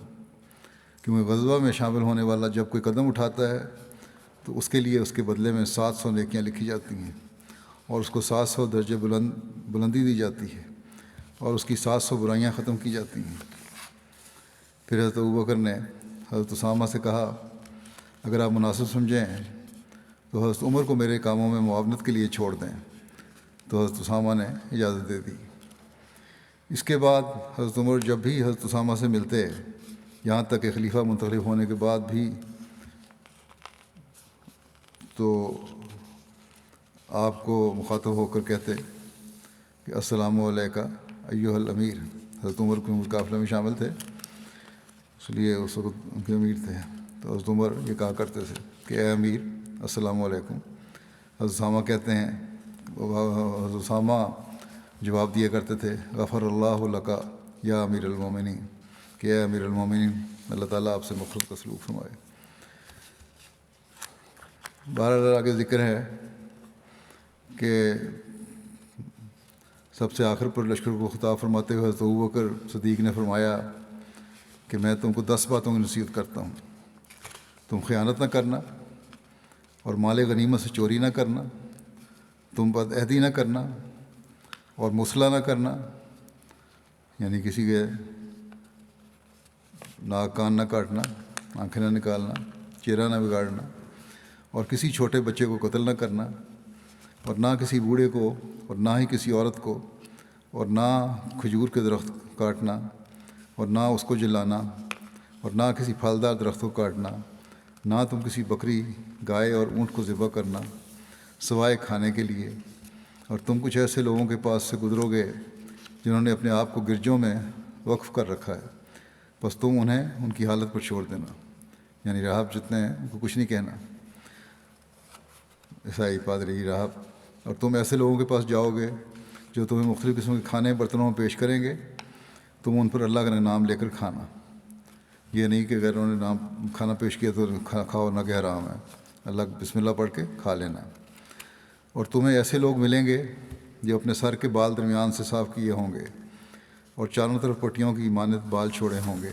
کیونکہ غزوہ میں شامل ہونے والا جب کوئی قدم اٹھاتا ہے تو اس کے لیے اس کے بدلے میں 700 نیکیاں لکھی جاتی ہیں اور اس کو 700 درجے بلندی دی جاتی ہے اور اس کی 700 برائیاں ختم کی جاتی ہیں۔ پھر حضرت ابوبکر نے حضرت اسامہ سے کہا، اگر آپ مناسب سمجھیں تو حضرت عمر کو میرے کاموں میں معاونت کے لیے چھوڑ دیں۔ تو حضرت اسامہ نے اجازت دے دی۔ اس کے بعد حضرت عمر جب بھی حضرت اسامہ سے ملتے، یہاں تک کہ خلیفہ منتخب ہونے کے بعد بھی، تو آپ کو مخاطب ہو کر کہتے کہ السلام علیکہ ایھا الامیر۔ حضرت عمر کے قافلے میں شامل تھے، اس لیے اس وقت ان کے امیر تھے، تو حضرت عمر یہ کہا کرتے تھے کہ اے امیر السلام علیکم۔ حضرت اسامہ کہتے ہیں، حضرت اسامہ جواب دیا کرتے تھے، غفر اللہ لکا یا امیر المومنین، کہ اے امیر المومنین، اللہ تعالیٰ آپ سے مغفرت کا سلوک فرمائے۔ بہرحال آگے ذکر ہے کہ سب سے آخر پر لشکر کو خطاب فرماتے ہوئے حضرت ابوبکر صدیق نے فرمایا کہ میں تم کو 10 باتوں کی نصیحت کرتا ہوں۔ تم خیانت نہ کرنا اور مال غنیمت سے چوری نہ کرنا، تم بد عہدی نہ کرنا اور مصلح نہ کرنا، یعنی کسی کے ناک کان نہ کاٹنا، آنکھیں نہ نکالنا، چہرہ نہ بگاڑنا، اور کسی چھوٹے بچے کو قتل نہ کرنا، اور نہ کسی بوڑھے کو اور نہ ہی کسی عورت کو، اور نہ کھجور کے درخت کاٹنا اور نہ اس کو جلانا، اور نہ کسی پھلدار درخت کو کاٹنا، نہ تم کسی بکری، گائے اور اونٹ کو ذبح کرنا سوائے کھانے کے لیے، اور تم کچھ ایسے لوگوں کے پاس سے گزرو گے جنہوں نے اپنے آپ کو گرجوں میں وقف کر رکھا ہے، بس تم انہیں ان کی حالت پر چھوڑ دینا، یعنی راہب جتنے ہیں ان کو کچھ نہیں کہنا، عیسائی، پادری، راہب. اور تم ایسے لوگوں کے پاس جاؤ گے جو تمہیں مختلف قسم کے کھانے برتنوں میں پیش کریں گے، تم ان پر اللہ کا نام لے کر کھانا. یہ نہیں کہ اگر انہوں نے نام کھانا پیش کیا تو کھاؤ نہ کہ حرام ہے، اللہ بسم اللہ پڑھ کے کھا لینا. اور تمہیں ایسے لوگ ملیں گے جو اپنے سر کے بال درمیان سے صاف کیے ہوں گے اور چاروں طرف پٹیوں کی مانند بال چھوڑے ہوں گے،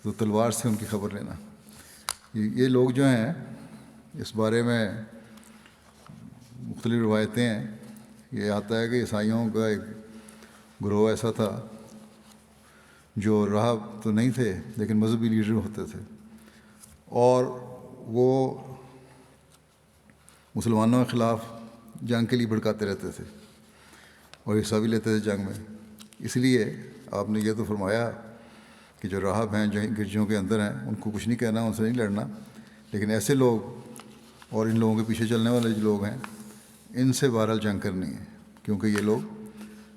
تو تلوار سے ان کی خبر لینا. یہ لوگ جو ہیں، اس بارے میں مختلف روایتیں ہیں. یہ آتا ہے کہ عیسائیوں کا ایک گروہ ایسا تھا جو راہب تو نہیں تھے لیکن مذہبی لیڈر ہوتے تھے، اور وہ مسلمانوں کے خلاف جنگ کے لیے بھڑکاتے رہتے تھے اور حصہ بھی لیتے تھے جنگ میں. اس لیے آپ نے یہ تو فرمایا کہ جو راہب ہیں جو گرجوں کے اندر ہیں ان کو کچھ نہیں کہنا، ان سے نہیں لڑنا، لیکن ایسے لوگ اور ان لوگوں کے پیچھے چلنے والے جو لوگ ہیں ان سے بہرحال جنگ کرنی ہے، کیونکہ یہ لوگ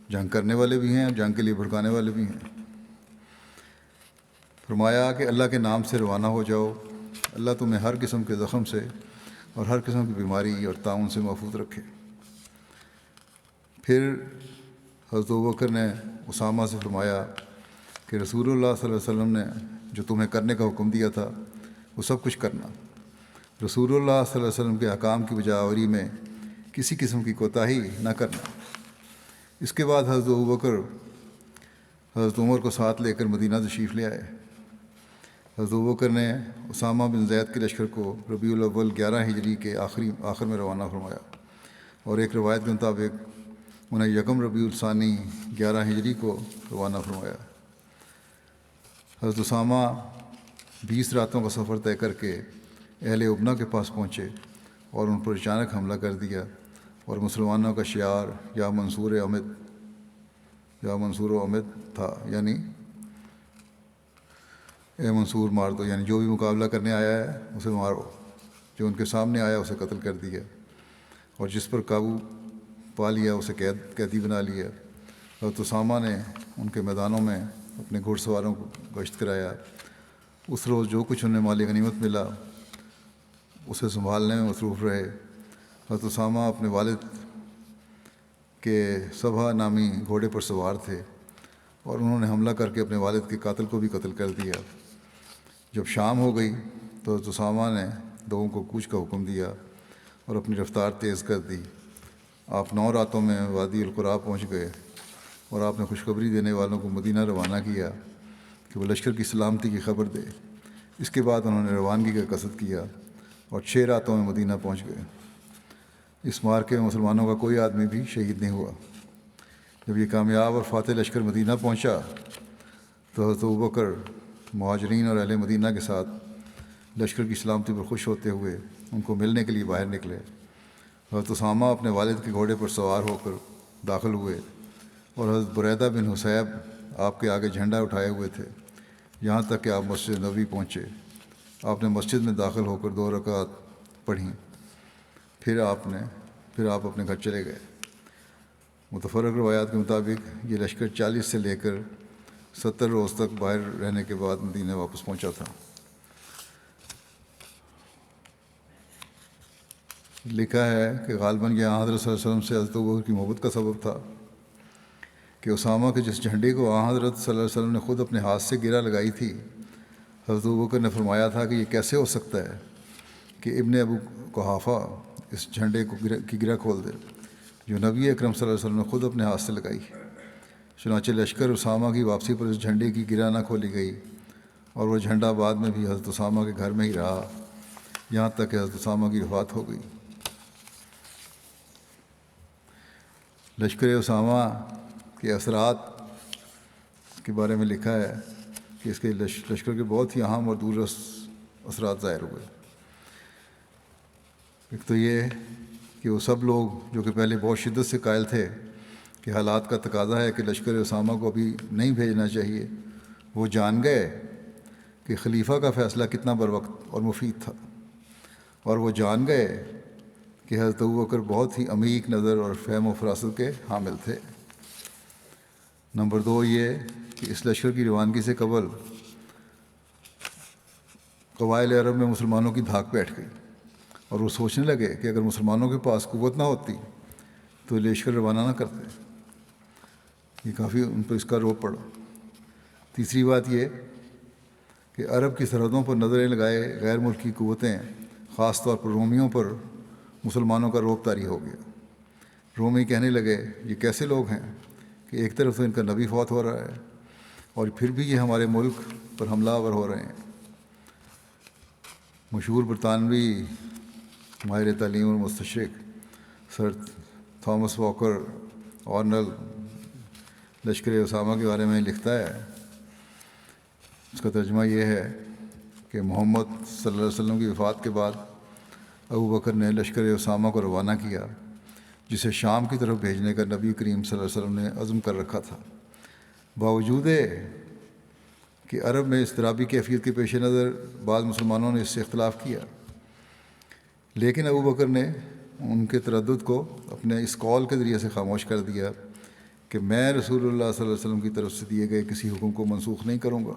جنگ کرنے والے بھی ہیں اور جنگ کے لیے بھڑکانے والے بھی ہیں. فرمایا کہ اللہ کے نام سے روانہ ہو جاؤ، اللہ تمہیں ہر قسم کے زخم سے اور ہر قسم کی بیماری اور طاعون سے محفوظ رکھے. پھر حضرت ابوبکر نے اسامہ سے فرمایا کہ رسول اللہ صلی اللہ علیہ وسلم نے جو تمہیں کرنے کا حکم دیا تھا وہ سب کچھ کرنا. رسول اللہ صلی اللہ علیہ وسلم کے احکام کی بجا آوری میں کسی قسم کی کوتاہی نہ کرنا. اس کے بعد حضرت ابوبکر حضرت عمر کو ساتھ لے کر مدینہ تشریف لے آئے. حضرت ابوبکر نے اسامہ بن زید کے لشکر کو ربیع الاول 11 ہجری کے آخر میں روانہ فرمایا، اور ایک روایت کے مطابق انہیں یکم ربیع الثانی 11 ہجری کو روانہ فرمایا. حضرت اسامہ 20 راتوں کا سفر طے کر کے اہل ابنا کے پاس پہنچے اور ان پر اچانک حملہ کر دیا، اور مسلمانوں کا شعار یا منصور و امد تھا، یعنی اے منصور مار دو، یعنی جو بھی مقابلہ کرنے آیا ہے اسے مارو، جو ان کے سامنے آیا اسے قتل کر دیا، اور جس پر قابو پا لیا اسے قیدی بنا لیا. حضرت اسامہ نے ان کے میدانوں میں اپنے گھوڑ سواروں کو گشت کرایا. اس روز جو کچھ انہیں مال غنیمت ملا اسے سنبھالنے میں مصروف رہے. حضرت اسامہ اپنے والد کے صبح نامی گھوڑے پر سوار تھے، اور انہوں نے حملہ کر کے اپنے والد کے قاتل کو بھی قتل کر دیا. جب شام ہو گئی تو حضرت اسامہ نے لوگوں کو کوچ کا حکم دیا اور اپنی رفتار تیز کر دی. آپ 9 راتوں میں وادی القرا پہنچ گئے، اور آپ نے خوشخبری دینے والوں کو مدینہ روانہ کیا کہ وہ لشکر کی سلامتی کی خبر دے. اس کے بعد انہوں نے روانگی کا قصد کیا اور 6 راتوں میں مدینہ پہنچ گئے. اس معرکے میں مسلمانوں کا کوئی آدمی بھی شہید نہیں ہوا. جب یہ کامیاب اور فاتح لشکر مدینہ پہنچا تو حضرت ابوبکر مہاجرین اور اہل مدینہ کے ساتھ لشکر کی سلامتی پر خوش ہوتے ہوئے ان کو ملنے کے لیے باہر نکلے. حضرت اسامہ اپنے والد کے گھوڑے پر سوار ہو کر داخل ہوئے، اور حضرت بریدہ بن حصیب آپ کے آگے جھنڈا اٹھائے ہوئے تھے، یہاں تک کہ آپ مسجد نبوی پہنچے. آپ نے مسجد میں داخل ہو کر 2 رکعت پڑھیں، پھر آپ اپنے گھر چلے گئے. متفرق روایات کے مطابق یہ لشکر 40 سے لے کر 70 روز تک باہر رہنے کے بعد مدینہ واپس پہنچا تھا. لکھا ہے کہ غالباً یہ حضرت صلی اللہ علیہ وسلم سے حضرت ابوبکر کی محبت کا سبب تھا کہ اسامہ کے جس جھنڈے کو حضرت صلی اللہ علیہ وسلم نے خود اپنے ہاتھ سے گرہ لگائی تھی، حضرت ابوبکر نے فرمایا تھا کہ یہ کیسے ہو سکتا ہے کہ ابن ابو قحافہ اس جھنڈے کی گرہ کھول دے جو نبی اکرم صلی اللہ علیہ وسلم نے خود اپنے ہاتھ سے لگائی. چنانچہ لشکر اسامہ کی واپسی پر اس جھنڈے کی گرہ نہ کھولی گئی، اور وہ جھنڈا بعد میں بھی حضرت اسامہ کے گھر میں ہی رہا یہاں تک کہ حضرت اسامہ کی وفات ہو گئی. لشکر اسامہ کے اثرات کے بارے میں لکھا ہے کہ اس کے لشکر کے بہت ہی اہم اور دوررس اثرات ظاہر ہوئے. ایک تو یہ کہ وہ سب لوگ جو کہ پہلے بہت شدت سے قائل تھے کہ حالات کا تقاضا ہے کہ لشکر اسامہ کو ابھی نہیں بھیجنا چاہیے، وہ جان گئے کہ خلیفہ کا فیصلہ کتنا بروقت اور مفید تھا، اور وہ جان گئے کہ حضرت ابوبکر بہت ہی عمیق نظر اور فہم و فراست کے حامل تھے. نمبر 2 یہ کہ اس لشکر کی روانگی سے قبل قبائل عرب میں مسلمانوں کی دھاک بیٹھ گئی اور وہ سوچنے لگے کہ اگر مسلمانوں کے پاس قوت نہ ہوتی تو لشکر روانہ نہ کرتے۔ یہ کافی ان پر اس کا روب پڑا۔ تیسری بات یہ کہ عرب کی سرحدوں پر نظریں لگائے غیر ملکی قوتیں، خاص طور پر رومیوں پر مسلمانوں کا روب طاری ہو گیا۔ رومی کہنے لگے یہ کیسے لوگ ہیں کہ ایک طرف تو ان کا نبی فوت ہو رہا ہے اور پھر بھی یہ ہمارے ملک پر حملہ آور ہو رہے ہیں۔ مشہور برطانوی ماہر تعلیم اور مستشرق سر تھامس واکر آرنل لشکر اسامہ کے بارے میں لکھتا ہے، اس کا ترجمہ یہ ہے کہ محمد صلی اللہ علیہ وسلم کی وفات کے بعد ابو بکر نے لشکر اسامہ کو روانہ کیا، جسے شام کی طرف بھیجنے کا نبی کریم صلی اللہ علیہ وسلم نے عزم کر رکھا تھا۔ باوجود کہ عرب میں اضطرابی کیفیت کے پیش نظر بعض مسلمانوں نے اس سے اختلاف کیا، لیکن ابو بکر نے ان کے تردد کو اپنے اس قول کے ذریعے سے خاموش کر دیا کہ میں رسول اللہ صلی اللہ علیہ وسلم کی طرف سے دیے گئے کسی حکم کو منسوخ نہیں کروں گا،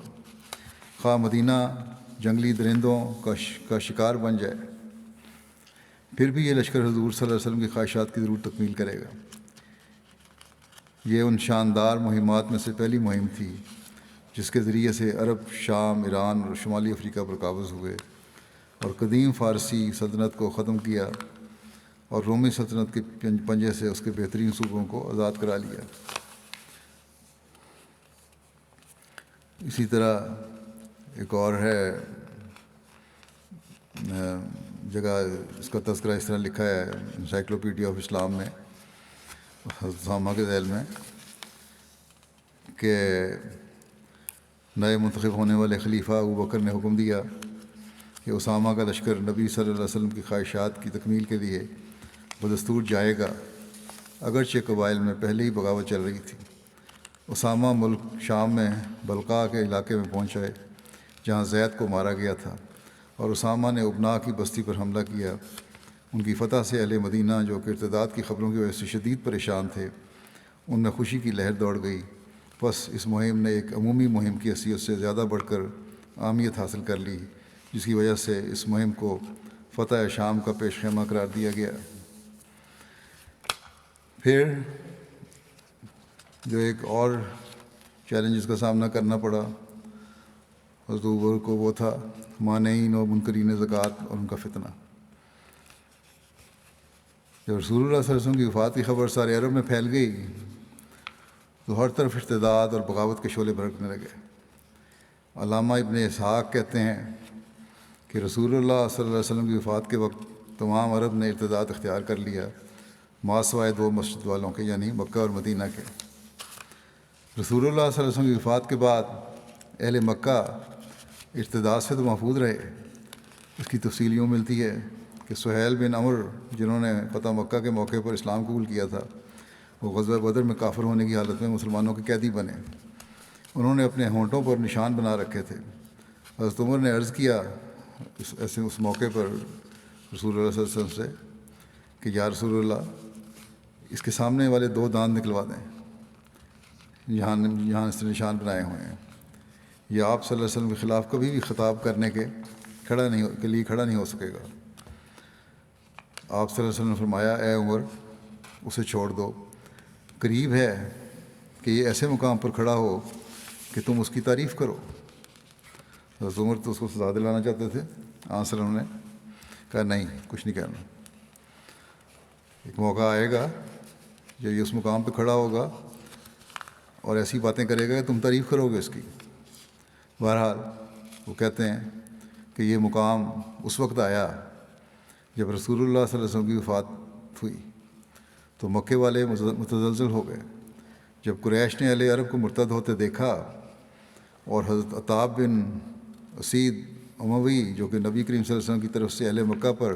خواہ مدینہ جنگلی درندوں کا شکار بن جائے، پھر بھی یہ لشکر حضور صلی اللہ علیہ وسلم کی خواہشات کی ضرور تکمیل کرے گا۔ یہ ان شاندار مہمات میں سے پہلی مہم تھی جس کے ذریعے سے عرب شام، ایران اور شمالی افریقہ پر قابض ہوئے اور قدیم فارسی سلطنت کو ختم کیا اور رومی سلطنت کے پنجے سے اس کے بہترین صوبوں کو آزاد کرا لیا۔ اسی طرح ایک اور ہے جگہ، اس کا تذکرہ اس طرح لکھا ہے انسائکلوپیڈیا آف اسلام میں اسامہ کے ذیل میں کہ نئے منتخب ہونے والے خلیفہ ابو بکر نے حکم دیا کہ اسامہ کا لشکر نبی صلی اللہ علیہ وسلم کی خواہشات کی تکمیل کے لیے بدستور جائے گا، اگرچہ قبائل میں پہلے ہی بغاوت چل رہی تھی۔ اسامہ ملک شام میں بلقاء کے علاقے میں پہنچے جہاں زید کو مارا گیا تھا، اور اسامہ نے ابنا کی بستی پر حملہ کیا۔ ان کی فتح سے اہل مدینہ جو کہ ارتداد کی خبروں کی وجہ سے شدید پریشان تھے، ان میں خوشی کی لہر دوڑ گئی۔ بس اس مہم نے ایک عمومی مہم کی حیثیت سے زیادہ بڑھ کر اہمیت حاصل کر لی، جس کی وجہ سے اس مہم کو فتح شام کا پیش خیمہ قرار دیا گیا۔ پھر جو ایک اور چیلنجز کا سامنا کرنا پڑا حضرت ابو بکر کو، وہ تھا مانعین و منکرین زکوٰۃ اور ان کا فتنہ۔ جب رسول اللہ صلی اللہ علیہ وسلم کی وفات کی خبر سارے عرب میں پھیل گئی تو ہر طرف ارتداد اور بغاوت کے شعلے بھڑکنے لگے۔ علامہ ابن اسحاق کہتے ہیں کہ رسول اللہ صلی اللہ علیہ وسلم کی وفات کے وقت تمام عرب نے ارتداد اختیار کر لیا، ماسوائے دو مسجد والوں کے، یعنی مکہ اور مدینہ کے۔ رسول اللہ صلی اللہ علیہ وسلم کی وفات کے بعد اہل مکہ ارتداد سے تو محفوظ رہے۔ اس کی تفصیل یوں ملتی ہے کہ سہیل بن عمر، جنہوں نے فتح مکہ کے موقع پر اسلام قبول کیا تھا، وہ غزوہ بدر میں کافر ہونے کی حالت میں مسلمانوں کے قیدی بنے۔ انہوں نے اپنے ہونٹوں پر نشان بنا رکھے تھے۔ حضرت عمر نے عرض کیا اس موقع پر رسول اللہ صلی اللہ علیہ وسلم سے کہ یا رسول اللہ، اس کے سامنے والے دو دانت نکلوا دیں یہاں اس نے نشان بنائے ہوئے ہیں۔ یہ آپ صلی اللہ علیہ وسلم کے خلاف کبھی بھی خطاب کرنے کے لیے کھڑا نہیں ہو سکے گا۔ آپ صلی اللہ علیہ وسلم نے فرمایا، اے عمر، اسے چھوڑ دو، قریب ہے کہ یہ ایسے مقام پر کھڑا ہو کہ تم اس کی تعریف کرو۔ حضرت عمر تو اس کو سزا دلانا چاہتے تھے، آپ صلی اللہ علیہ وسلم نے کہا نہیں، کچھ نہیں کہنا، ایک موقع آئے گا جب یہ اس مقام پہ کھڑا ہوگا اور ایسی باتیں کرے گا کہ تم تعریف کرو گے اس کی۔ بہرحال وہ کہتے ہیں کہ یہ مقام اس وقت آیا جب رسول اللہ صلی اللہ علیہ وسلم کی وفات ہوئی تو مکے والے متزلزل ہو گئے۔ جب قریش نے اہل عرب کو مرتد ہوتے دیکھا اور حضرت عتاب بن اسید اموی جو کہ نبی کریم صلی اللہ علیہ وسلم کی طرف سے اہل مکہ پر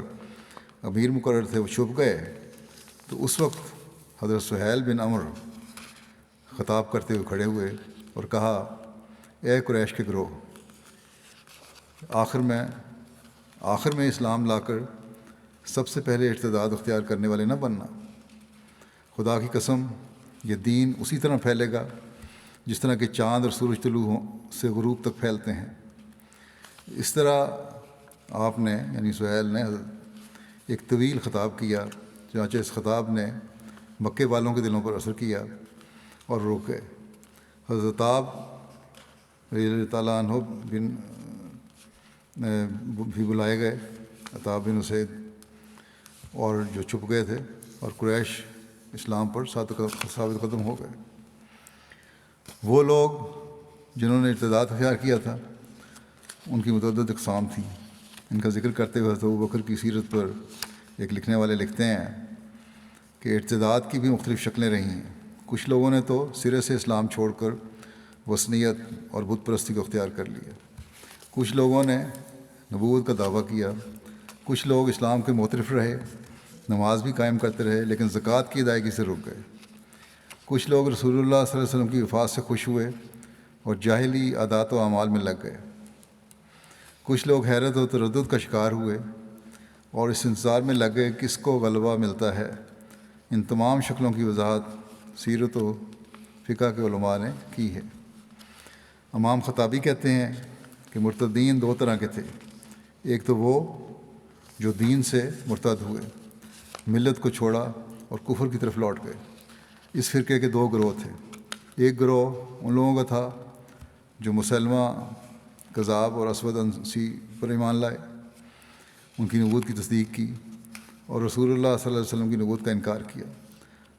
امیر مقرر تھے، وہ چھپ گئے، تو اس وقت حضرت سہیل بن عمر خطاب کرتے ہوئے کھڑے ہوئے اور کہا، اے قریش کے گروہ، آخر میں اسلام لا کر سب سے پہلے ارتداد اختیار کرنے والے نہ بننا۔ خدا کی قسم، یہ دین اسی طرح پھیلے گا جس طرح کہ چاند اور سورج طلوع سے غروب تک پھیلتے ہیں۔ اس طرح آپ نے یعنی سہیل نے ایک طویل خطاب کیا، چنانچہ اس خطاب نے مکے والوں کے دلوں پر اثر کیا اور روکے۔ حضرت عطاب رضی اللہ تعالیٰ عنہ بھی بلائے گئے، عطاب بن اسید، اور جو چھپ گئے تھے، اور قریش اسلام پر ثابت قدم ہو گئے۔ وہ لوگ جنہوں نے ارتداد اختیار کیا تھا ان کی متعدد اقسام تھیں۔ ان کا ذکر کرتے ہوئے حضرت ابوبکر کی سیرت پر ایک لکھنے والے لکھتے ہیں کہ ارتداد کی بھی مختلف شکلیں رہی ہیں۔ کچھ لوگوں نے تو سرے سے اسلام چھوڑ کر وثنیت اور بت پرستی کو اختیار کر لیا۔ کچھ لوگوں نے نبوت کا دعویٰ کیا۔ کچھ لوگ اسلام کے معترف رہے، نماز بھی قائم کرتے رہے، لیکن زکوٰۃ کی ادائیگی سے رک گئے۔ کچھ لوگ رسول اللہ صلی اللہ علیہ وسلم کی وفات سے خوش ہوئے اور جاہلی عادات و اعمال میں لگ گئے۔ کچھ لوگ حیرت و تردد کا شکار ہوئے اور اس انتظار میں لگ گئے کس کو غلبہ ملتا ہے۔ ان تمام شکلوں کی وضاحت سیرت و فقہ کے علماء نے کی ہے۔ امام خطابی کہتے ہیں کہ مرتدین دو طرح کے تھے۔ ایک تو وہ جو دین سے مرتد ہوئے، ملت کو چھوڑا اور کفر کی طرف لوٹ گئے۔ اس فرقے کے دو گروہ تھے۔ ایک گروہ ان لوگوں کا تھا جو مسلمہ کذاب اور اسود انسی پر ایمان لائے، ان کی نبوت کی تصدیق کی اور رسول اللہ صلی اللہ علیہ وسلم کی نبوت کا انکار کیا۔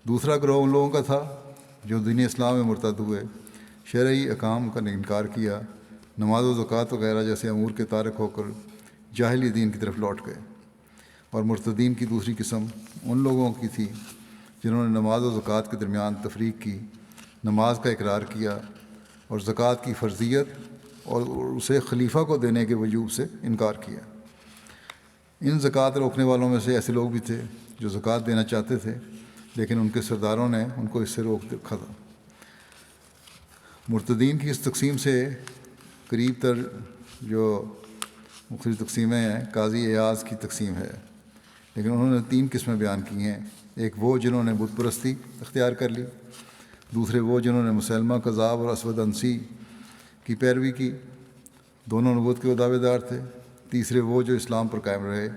دوسرا گروہ ان لوگوں کا تھا جو دین اسلام میں مرتد ہوئے، شرعی احکام کا انکار کیا، نماز و زکوٰۃ وغیرہ جیسے امور کے تارک ہو کر جاہلی دین کی طرف لوٹ گئے۔ اور مرتدین کی دوسری قسم ان لوگوں کی تھی جنہوں نے نماز و زکوٰۃ کے درمیان تفریق کی، نماز کا اقرار کیا اور زکوٰۃ کی فرضیت اور اسے خلیفہ کو دینے کے وجوب سے انکار کیا۔ ان زکوٰۃ روکنے والوں میں سے ایسے لوگ بھی تھے جو زکوٰۃ دینا چاہتے تھے، لیکن ان کے سرداروں نے ان کو اس سے روک رکھا تھا۔ مرتدین کی اس تقسیم سے قریب تر جو مختلف تقسیمیں ہیں قاضی ایاز کی تقسیم ہے، لیکن انہوں نے 3 قسمیں بیان کی ہیں۔ ایک وہ جنہوں نے بت پرستی اختیار کر لی، دوسرے وہ جنہوں نے مسلمہ کذاب اور اسود انسی کی پیروی کی، دونوں نبوت کے دعوے دار تھے، تیسرے وہ جو اسلام پر قائم رہے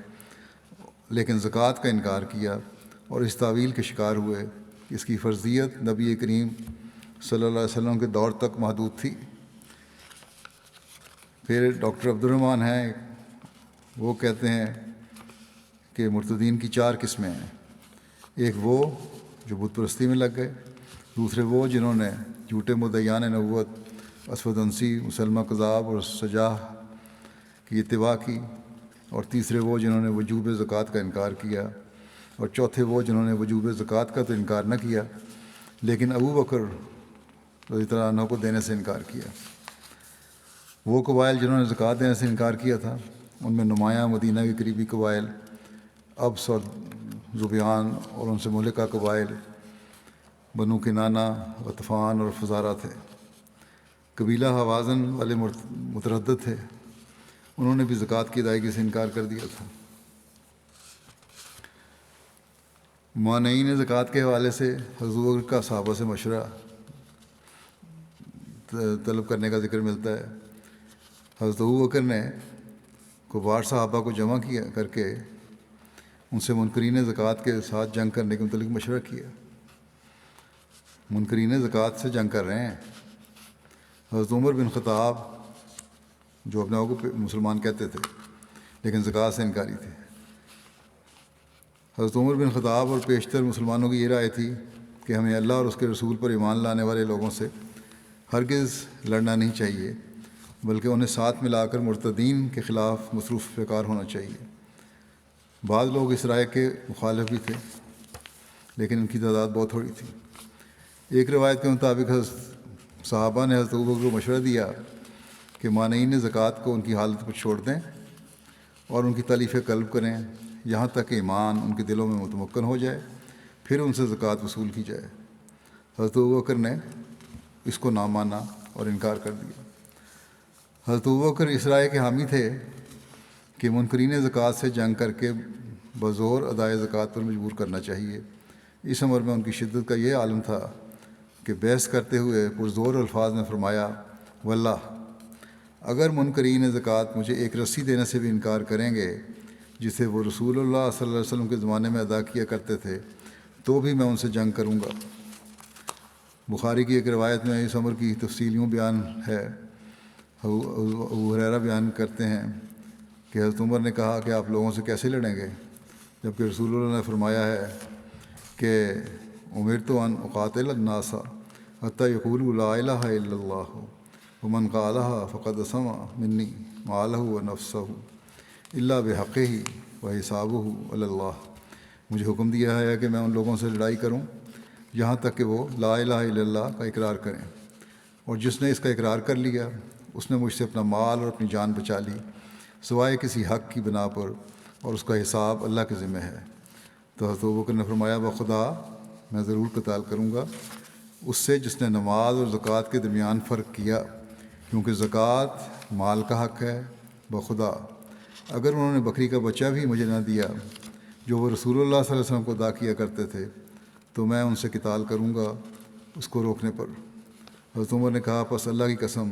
لیکن زکوٰۃ کا انکار کیا اور اس تعویل کے شکار ہوئے کہ اس کی فرضیت نبی کریم صلی اللہ علیہ وسلم کے دور تک محدود تھی۔ پھر ڈاکٹر عبد الرحمٰن ہیں، وہ کہتے ہیں کہ مرتدین کی 4 قسمیں ہیں۔ ایک وہ جو بت پرستی میں لگ گئے، دوسرے وہ جنہوں نے جھوٹے مدعیان نبوت، اسود انسی، مسلمہ کذاب اور سجاح کی اتباع کی، اور تیسرے وہ جنہوں نے وجوب زکوٰۃ کا انکار کیا، اور چوتھے وہ جنہوں نے وجوب زکوٰۃ کا تو انکار نہ کیا لیکن ابو بکر رضی اللہ عنہ کو دینے سے انکار کیا۔ وہ قبائل جنہوں نے زکوٰۃ دینے سے انکار کیا تھا ان میں نمایاں مدینہ کے قریبی قبائل ابس اور ذبیان اور ان سے ملکہ قبائل بنو کنانہ، غطفان اور فزارہ تھے۔ قبیلہ حوازن والے متردد تھے، انہوں نے بھی زکوٰۃ کی ادائیگی سے انکار کر دیا تھا۔ مانعین زکوٰۃ کے حوالے سے حضور کا صحابہ سے مشورہ طلب کرنے کا ذکر ملتا ہے۔ حضرت ابوبکر نے کفار صحابہ کو جمع کیا کر کے ان سے منکرین زکوٰۃ کے ساتھ جنگ کرنے کے متعلق مشورہ کیا۔ منکرین زکوٰۃ سے جنگ کر رہے ہیں۔ حضرت عمر بن خطاب جو اپنے آپ کو مسلمان کہتے تھے لیکن زکوٰۃ سے انکاری تھے۔ حضرت عمر بن خطاب اور بیشتر مسلمانوں کی یہ رائے تھی کہ ہمیں اللہ اور اس کے رسول پر ایمان لانے والے لوگوں سے ہرگز لڑنا نہیں چاہیے، بلکہ انہیں ساتھ ملا کر مرتدین کے خلاف مصروف فکار ہونا چاہیے۔ بعض لوگ اس رائے کے مخالف بھی تھے لیکن ان کی تعداد بہت تھوڑی تھی۔ ایک روایت کے مطابق حضرت صحابہ نے حضرت ابوبکر کو مشورہ دیا کہ مانعین زکوٰۃ کو ان کی حالت پر چھوڑ دیں اور ان کی تالیف قلب کریں یہاں تک کہ ایمان ان کے دلوں میں متمکن ہو جائے، پھر ان سے زکوٰۃ وصول کی جائے۔ حضرت ابوبکر نے اس کو نہ مانا اور انکار کر دیا۔ حضرت ابوبکر اس رائے کے حامی تھے کہ منکرین زکوٰۃ سے جنگ کر کے بزور ادائے زکوٰۃ پر مجبور کرنا چاہیے۔ اس امر میں ان کی شدت کا یہ عالم تھا کہ بحث کرتے ہوئے پرزور الفاظ میں فرمایا، واللہ اگر منکرین زکوٰۃ مجھے ایک رسی دینے سے بھی انکار کریں گے جسے وہ رسول اللہ صلی اللہ علیہ وسلم کے زمانے میں ادا کیا کرتے تھے تو بھی میں ان سے جنگ کروں گا۔ بخاری کی ایک روایت میں اس امر کی تفصیل یوں بیان ہے، ابو ہریرہ بیان کرتے ہیں کہ حضرت عمر نے کہا کہ آپ لوگوں سے کیسے لڑیں گے، جبکہ رسول اللہ نے فرمایا ہے کہ امرت ان اقاتل الناس حتی یقولوا لا الہ الا اللہ ومن قالها فقد سمع منی مالہ و نفسہ الا بحقہ وحسابہ علی اللہ۔ مجھے حکم دیا ہے کہ میں ان لوگوں سے لڑائی کروں یہاں تک کہ وہ لا الہ الا اللہ کا اقرار کریں، اور جس نے اس کا اقرار کر لیا اس نے مجھ سے اپنا مال اور اپنی جان بچا لی سوائے کسی حق کی بنا پر، اور اس کا حساب اللہ کے ذمہ ہے۔ تو حضرت ابوبکر نے فرمایا بخدا میں ضرور قتال کروں گا اس سے جس نے نماز اور زکوٰۃ کے درمیان فرق کیا، کیونکہ زکوٰۃ مال کا حق ہے۔ بخدا اگر انہوں نے بکری کا بچہ بھی مجھے نہ دیا جو وہ رسول اللہ صلی اللہ علیہ وسلم کو ادا کیا کرتے تھے تو میں ان سے قتال کروں گا اس کو روکنے پر۔ حضرت عمر نے کہا پس اللہ کی قسم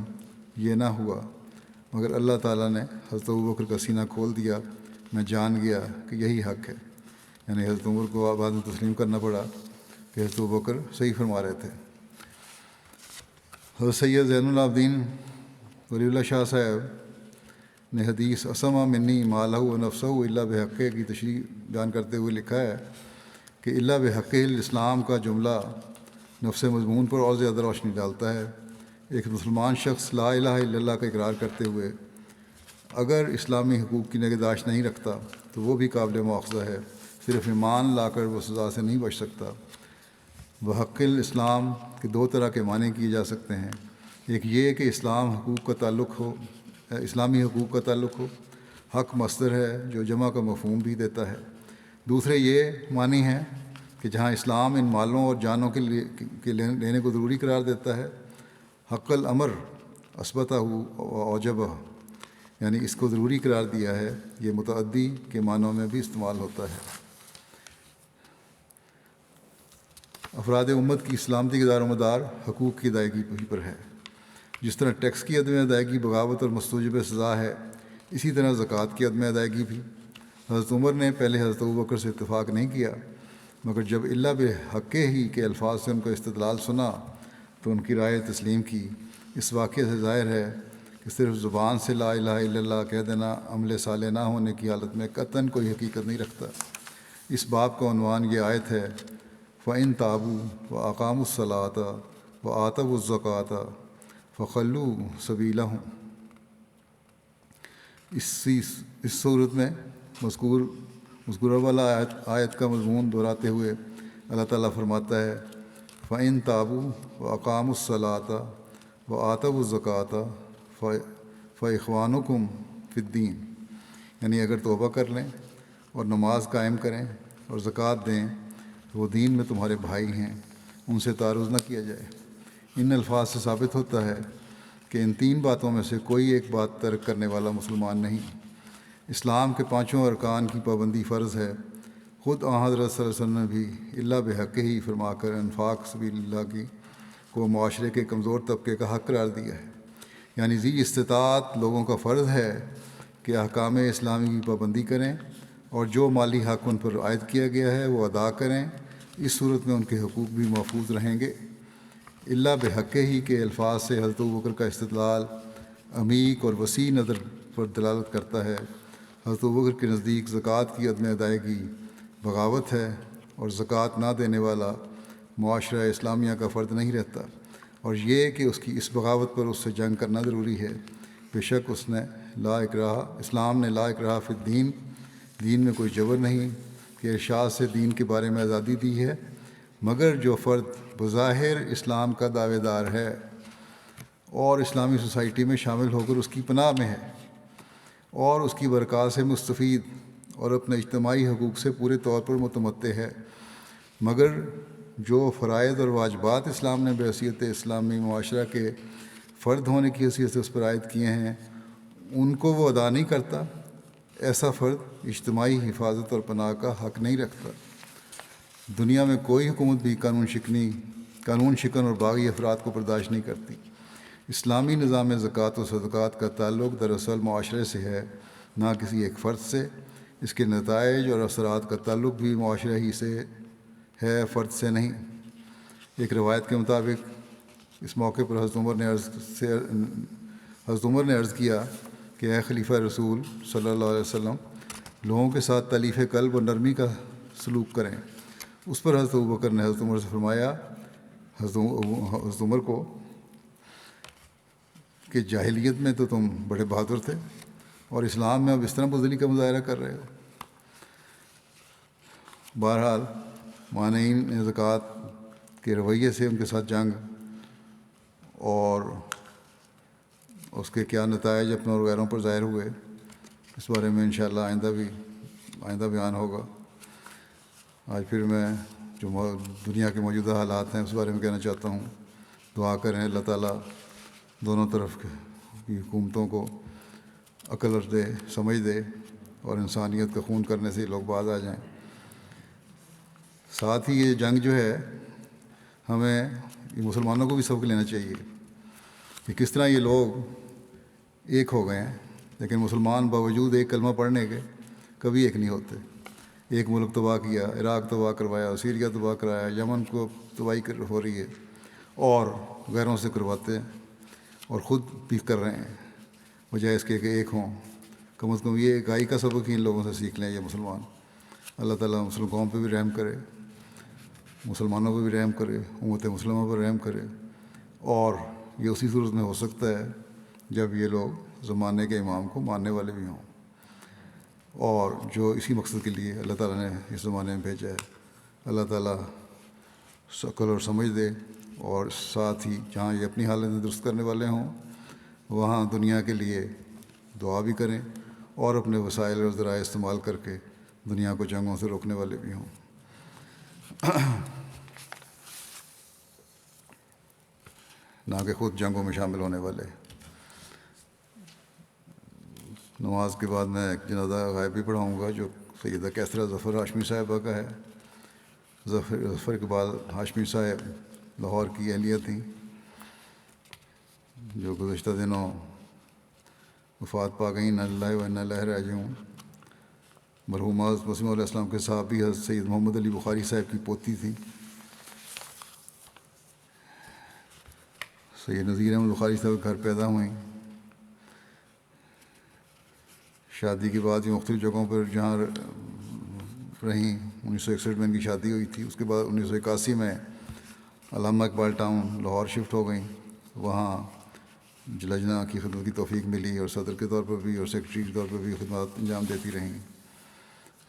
یہ نہ ہوا مگر اللہ تعالیٰ نے حضرت ابوبکر کا سینہ کھول دیا، میں جان گیا کہ یہی حق ہے۔ یعنی حضرت عمر کو بعد میں تسلیم کرنا پڑا کہ حضرت ابوبکر صحیح فرما رہے تھے۔ حضرت سید زین العابدین ولی اللہ شاہ صاحب نے حدیث اسما منی مالہ و نفسہ الا بحقہ کی تشریح بیان کرتے ہوئے لکھا ہے کہ الا بحقہ الاسلام کا جملہ نفس مضمون پر اور زیادہ روشنی ڈالتا ہے۔ ایک مسلمان شخص لا الہ الا اللہ کا اقرار کرتے ہوئے اگر اسلامی حقوق کی نگہداشت نہیں رکھتا تو وہ بھی قابل مواخذہ ہے، صرف ایمان لا کر وہ سزا سے نہیں بچ سکتا۔ بحق الاسلام کے دو طرح کے معنی کیے جا سکتے ہیں، ایک یہ کہ اسلامی حقوق کا تعلق ہو، حق مصدر ہے جو جمع کا مفہوم بھی دیتا ہے۔ دوسرے یہ معنی ہے کہ جہاں اسلام ان مالوں اور جانوں کے لینے کو ضروری قرار دیتا ہے، حق الامر اثبتہ اوجبہ، یعنی اس کو ضروری قرار دیا ہے، یہ متعدی کے معنوں میں بھی استعمال ہوتا ہے۔ افراد امت کی سلامتی کا دار و مدار حقوق کی ادائیگی پر ہے۔ جس طرح ٹیکس کی عدم ادائیگی بغاوت اور مستوجب سزا ہے، اسی طرح زکوٰۃ کی عدم ادائیگی بھی۔ حضرت عمر نے پہلے حضرت ابوبکر سے اتفاق نہیں کیا، مگر جب الا بحقہ ہی کے الفاظ سے ان کا استدلال سنا تو ان کی رائے تسلیم کی۔ اس واقعے سے ظاہر ہے کہ صرف زبان سے لا الہ الا اللہ کہہ دینا عمل صالح نہ ہونے کی حالت میں قطعاً کوئی حقیقت نہیں رکھتا۔ اس باب کا عنوان یہ آیت ہے فَإِن تَابُوا وَأَقَامُوا الصَّلَاةَ وَآتَوُا الزَّكَاةَ فَخَلُّوا سَبِيلَهُمْ۔ اس صورت میں مذکورہ والا آیت کا مضمون دہراتے ہوئے اللہ تعالیٰ فرماتا ہے فَإِن تَابُوا وَأَقَامُوا الصَّلَاةَ وَآتَوُا الزَّكَاةَ فَإِخْوَانُكُمْ فِي الدِّينِ، یعنی اگر توبہ کر لیں اور نماز قائم کریں اور زکوٰۃ دیں تو وہ دین میں تمہارے بھائی ہیں، ان سے تعارض نہ کیا جائے۔ ان الفاظ سے ثابت ہوتا ہے کہ ان تین باتوں میں سے کوئی ایک بات ترک کرنے والا مسلمان نہیں۔ اسلام کے پانچوں ارکان کی پابندی فرض ہے۔ خود آن حضرت صلی اللہ علیہ وسلم نے بھی الا بحقہ ہی فرما کر انفاق سبیل اللہ کی کو معاشرے کے کمزور طبقے کا حق قرار دیا ہے، یعنی ذی استطاعت لوگوں کا فرض ہے کہ احکام اسلامی کی پابندی کریں اور جو مالی حق ان پر عائد کیا گیا ہے وہ ادا کریں۔ اس صورت میں ان کے حقوق بھی محفوظ رہیں گے۔ الا بحقہ ہی کے الفاظ سے حضرت ابوبکر کا استدلال عمیق اور وسیع نظر پر دلالت کرتا ہے۔ حضرت ابوبکر کے نزدیک زکوٰۃ کی عدم ادائیگی بغاوت ہے، اور زکوٰۃ نہ دینے والا معاشرہ اسلامیہ کا فرد نہیں رہتا، اور یہ کہ اس بغاوت پر اس سے جنگ کرنا ضروری ہے۔ بے شک اسلام نے لا اکراہ فی الدین، دین میں کوئی جبر نہیں کہ ارشاد سے دین کے بارے میں آزادی دی ہے، مگر جو فرد بظاہر اسلام کا دعوے دار ہے اور اسلامی سوسائٹی میں شامل ہو کر اس کی پناہ میں ہے اور اس کی برکات سے مستفید اور اپنے اجتماعی حقوق سے پورے طور پر متمتع ہے، مگر جو فرائض اور واجبات اسلام نے بحیثیت اسلامی معاشرہ کے فرد ہونے کی حیثیت سے اس پر عائد کیے ہیں ان کو وہ ادا نہیں کرتا، ایسا فرد اجتماعی حفاظت اور پناہ کا حق نہیں رکھتا۔ دنیا میں کوئی حکومت بھی قانون شکن اور باغی افراد کو برداشت نہیں کرتی۔ اسلامی نظام زکوٰۃ و صدقات کا تعلق دراصل معاشرے سے ہے، نہ کسی ایک فرد سے۔ اس کے نتائج اور اثرات کا تعلق بھی معاشرے ہی سے ہے، فرد سے نہیں۔ ایک روایت کے مطابق اس موقع پر حضرت عمر نے عرض کیا کہ اے خلیفہ رسول صلی اللہ علیہ وسلم، لوگوں کے ساتھ تلیف قلب اور نرمی کا سلوک کریں۔ اس پر حضرت ابوبکر نے حضرت عمر سے فرمایا، حضرت عمر کو، کہ جاہلیت میں تو تم بڑے بہادر تھے اور اسلام میں اب اس طرح بزدلی کا مظاہرہ کر رہے ہو۔ بہرحال مانعین زکوٰۃ کے رویے سے ان کے ساتھ جنگ اور اس کے کیا نتائج اپنے اور غیروں پر ظاہر ہوئے، اس بارے میں انشاءاللہ آئندہ بیان ہوگا۔ آج پھر میں جو دنیا کے موجودہ حالات ہیں اس بارے میں کہنا چاہتا ہوں۔ دعا کریں اللہ تعالیٰ دونوں طرف کی حکومتوں کو عقل دے، سمجھ دے، اور انسانیت کا خون کرنے سے لوگ باز آ جائیں۔ ساتھ ہی یہ جنگ جو ہے، ہمیں یہ مسلمانوں کو بھی سبق لینا چاہیے کہ کس طرح یہ لوگ ایک ہو گئے ہیں، لیکن مسلمان باوجود ایک کلمہ پڑھنے کے کبھی ایک نہیں ہوتے۔ ایک ملک تباہ کیا، عراق تباہ کروایا، سیریا تباہ کرایا، یمن کو تباہی ہو رہی ہے، اور غیروں سے کرواتے ہیں اور خود بھی کر رہے ہیں، بجائے اس کے کہ ایک ہوں۔ کم از کم یہ اکائی کا سبق ہی ان لوگوں سے سیکھ لیں یہ مسلمان۔ اللہ تعالیٰ مسلم قوم پہ بھی رحم کرے، مسلمانوں پہ بھی رحم کرے، امت مسلمہ پر رحم کرے، اور یہ اسی صورت میں ہو سکتا ہے جب یہ لوگ زمانے کے امام کو ماننے والے بھی ہوں، اور جو اسی مقصد کے لیے اللہ تعالیٰ نے اس زمانے میں بھیجا ہے۔ اللہ تعالیٰ عقل اور سمجھ دے، اور ساتھ ہی جہاں یہ اپنی حالتیں درست کرنے والے ہوں وہاں دنیا کے لیے دعا بھی کریں، اور اپنے وسائل اور ذرائع استعمال کر کے دنیا کو جنگوں سے روکنے والے بھی ہوں۔ نہ کہ خود جنگوں میں شامل ہونے والے۔ نماز کے بعد میں ایک جنازہ غائب بھی پڑھاؤں گا جو سیدہ کیسرا ظفر ہاشمی صاحبہ کا ہے۔ ظفر اقبال ہاشمی صاحب لاہور کی اہلیہ تھیں، جو گزشتہ دنوں وفات پا گئیں، انا للہ و انا الیہ راجعون۔ مرحومہ حضرت مسیح علیہ السلام کے صحابی حضرت سید محمد علی بخاری صاحب کی پوتی تھیں۔ سید نذیر احمد بخاری صاحب گھر پیدا ہوئیں۔ شادی کے بعد یہ مختلف جگہوں پر جہاں رہیں، 1961 میں ان کی شادی ہوئی تھی۔ اس کے بعد 1981 میں علامہ اقبال ٹاؤن لاہور شفٹ ہو گئیں۔ وہاں لجنہ کی خدمت کی توفیق ملی، اور صدر کے طور پر بھی اور سیکرٹری کے طور پر بھی خدمات انجام دیتی رہیں۔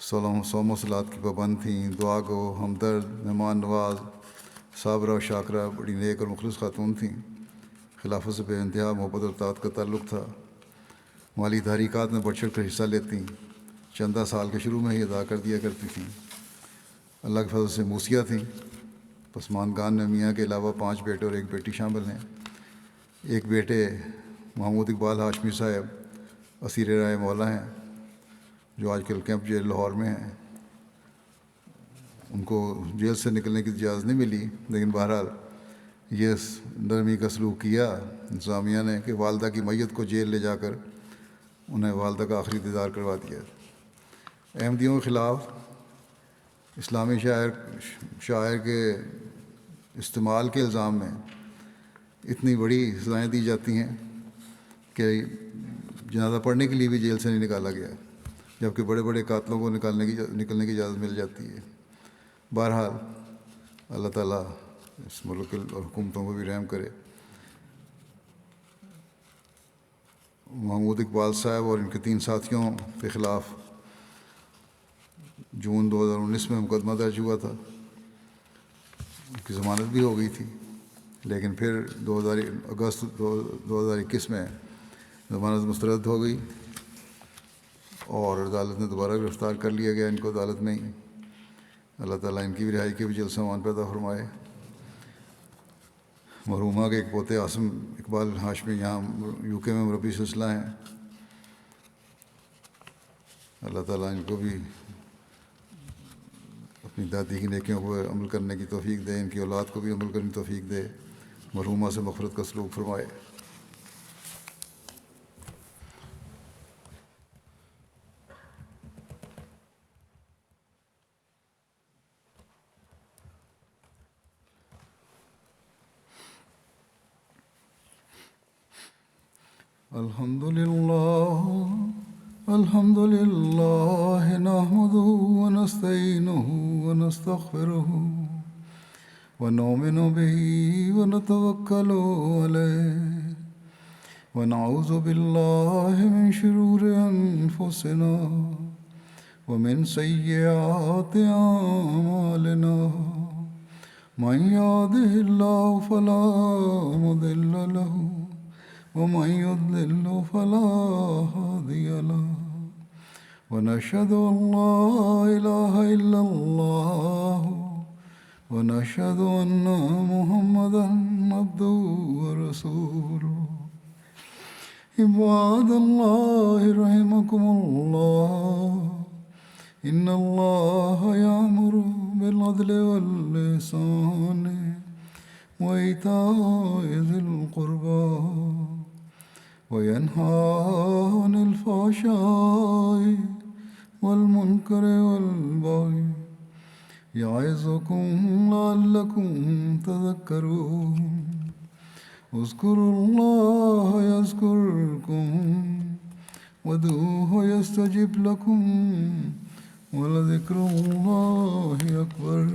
صوم و صلات کی پابند تھیں، دعا گو، ہمدرد، مہمان نواز، صابرہ و شاکرہ، بڑی نیک اور مخلص خاتون تھیں۔ خلافت سے بے انتہا محبت اور اطاعت کا تعلق تھا۔ مالی تحریکات میں بڑھ چڑھ کر حصہ لیتیں، چندہ سال کے شروع میں ہی ادا کر دیا کرتی تھیں۔ اللہ کے فضل سے موسیہ تھیں۔ پسماندگان میں میاں کے علاوہ 5 بیٹے اور 1 بیٹی شامل ہیں۔ ایک بیٹے محمود اقبال ہاشمی صاحب اسیر رائے مولا ہیں، جو آج کل کیمپ جیل لاہور میں ہیں۔ ان کو جیل سے نکلنے کی اجازت نہیں ملی، لیکن بہرحال یہ نرمی کا سلوک کیا انتظامیہ نے کہ والدہ کی میت کو جیل لے جا کر انہیں والدہ کا آخری دیدار کروا دیا۔ احمدیوں کے خلاف اسلامی شاعر کے استعمال کے الزام میں اتنی بڑی سزائیں دی جاتی ہیں کہ جنازہ پڑھنے کے لیے بھی جیل سے نہیں نکالا گیا، جبکہ بڑے بڑے قاتلوں کو نکلنے کی اجازت مل جاتی ہے۔ بہرحال اللہ تعالیٰ اس ملک اور حکومتوں کو بھی رحم کرے۔ محمود اقبال صاحب اور ان کے 3 ساتھیوں کے خلاف جون 2019 میں مقدمہ درج ہوا تھا۔ ان کی ضمانت بھی ہو گئی تھی، لیکن پھر اگست 2021 میں ضمانت مسترد ہو گئی اور عدالت نے دوبارہ گرفتار کر لیا گیا ان کو عدالت میں ہی۔ اللہ تعالیٰ ان کی بھی رہائی کے بھی جلد سامان پیدا فرمائے۔ مرحومہ کے ایک پوتے عاصم اقبال ہاشمی یہاں UK میں مربی سلسلہ ہیں۔ اللہ تعالیٰ ان کو بھی اپنی دادی کی نیکیوں پر عمل کرنے کی توفیق دے، ان کی اولاد کو بھی عمل کرنے کی توفیق دے، مرحومہ سے مغفرت کا سلوک فرمائے۔ الحمد لله نحمده ونستعينه ونستغفره ونؤمن به ونتوكل عليه ونعوذ بالله من شرور أنفسنا ومن سيئات أعمالنا من يهده الله فلا مضل له ومن يضلل فلا هادي له ونشهد أن لا إله إلا الله ونشهد أن محمدا عبده ورسوله عباد الله رحمكم الله إن الله يأمر بالعدل والإحسان وإيتاء ذي القربى وينهى عن الفحشاء والمنكر والبغي يعظكم لعلكم تذكرون اذكروا الله يذكركم وادعوه يستجب لكم ولذكر الله أكبر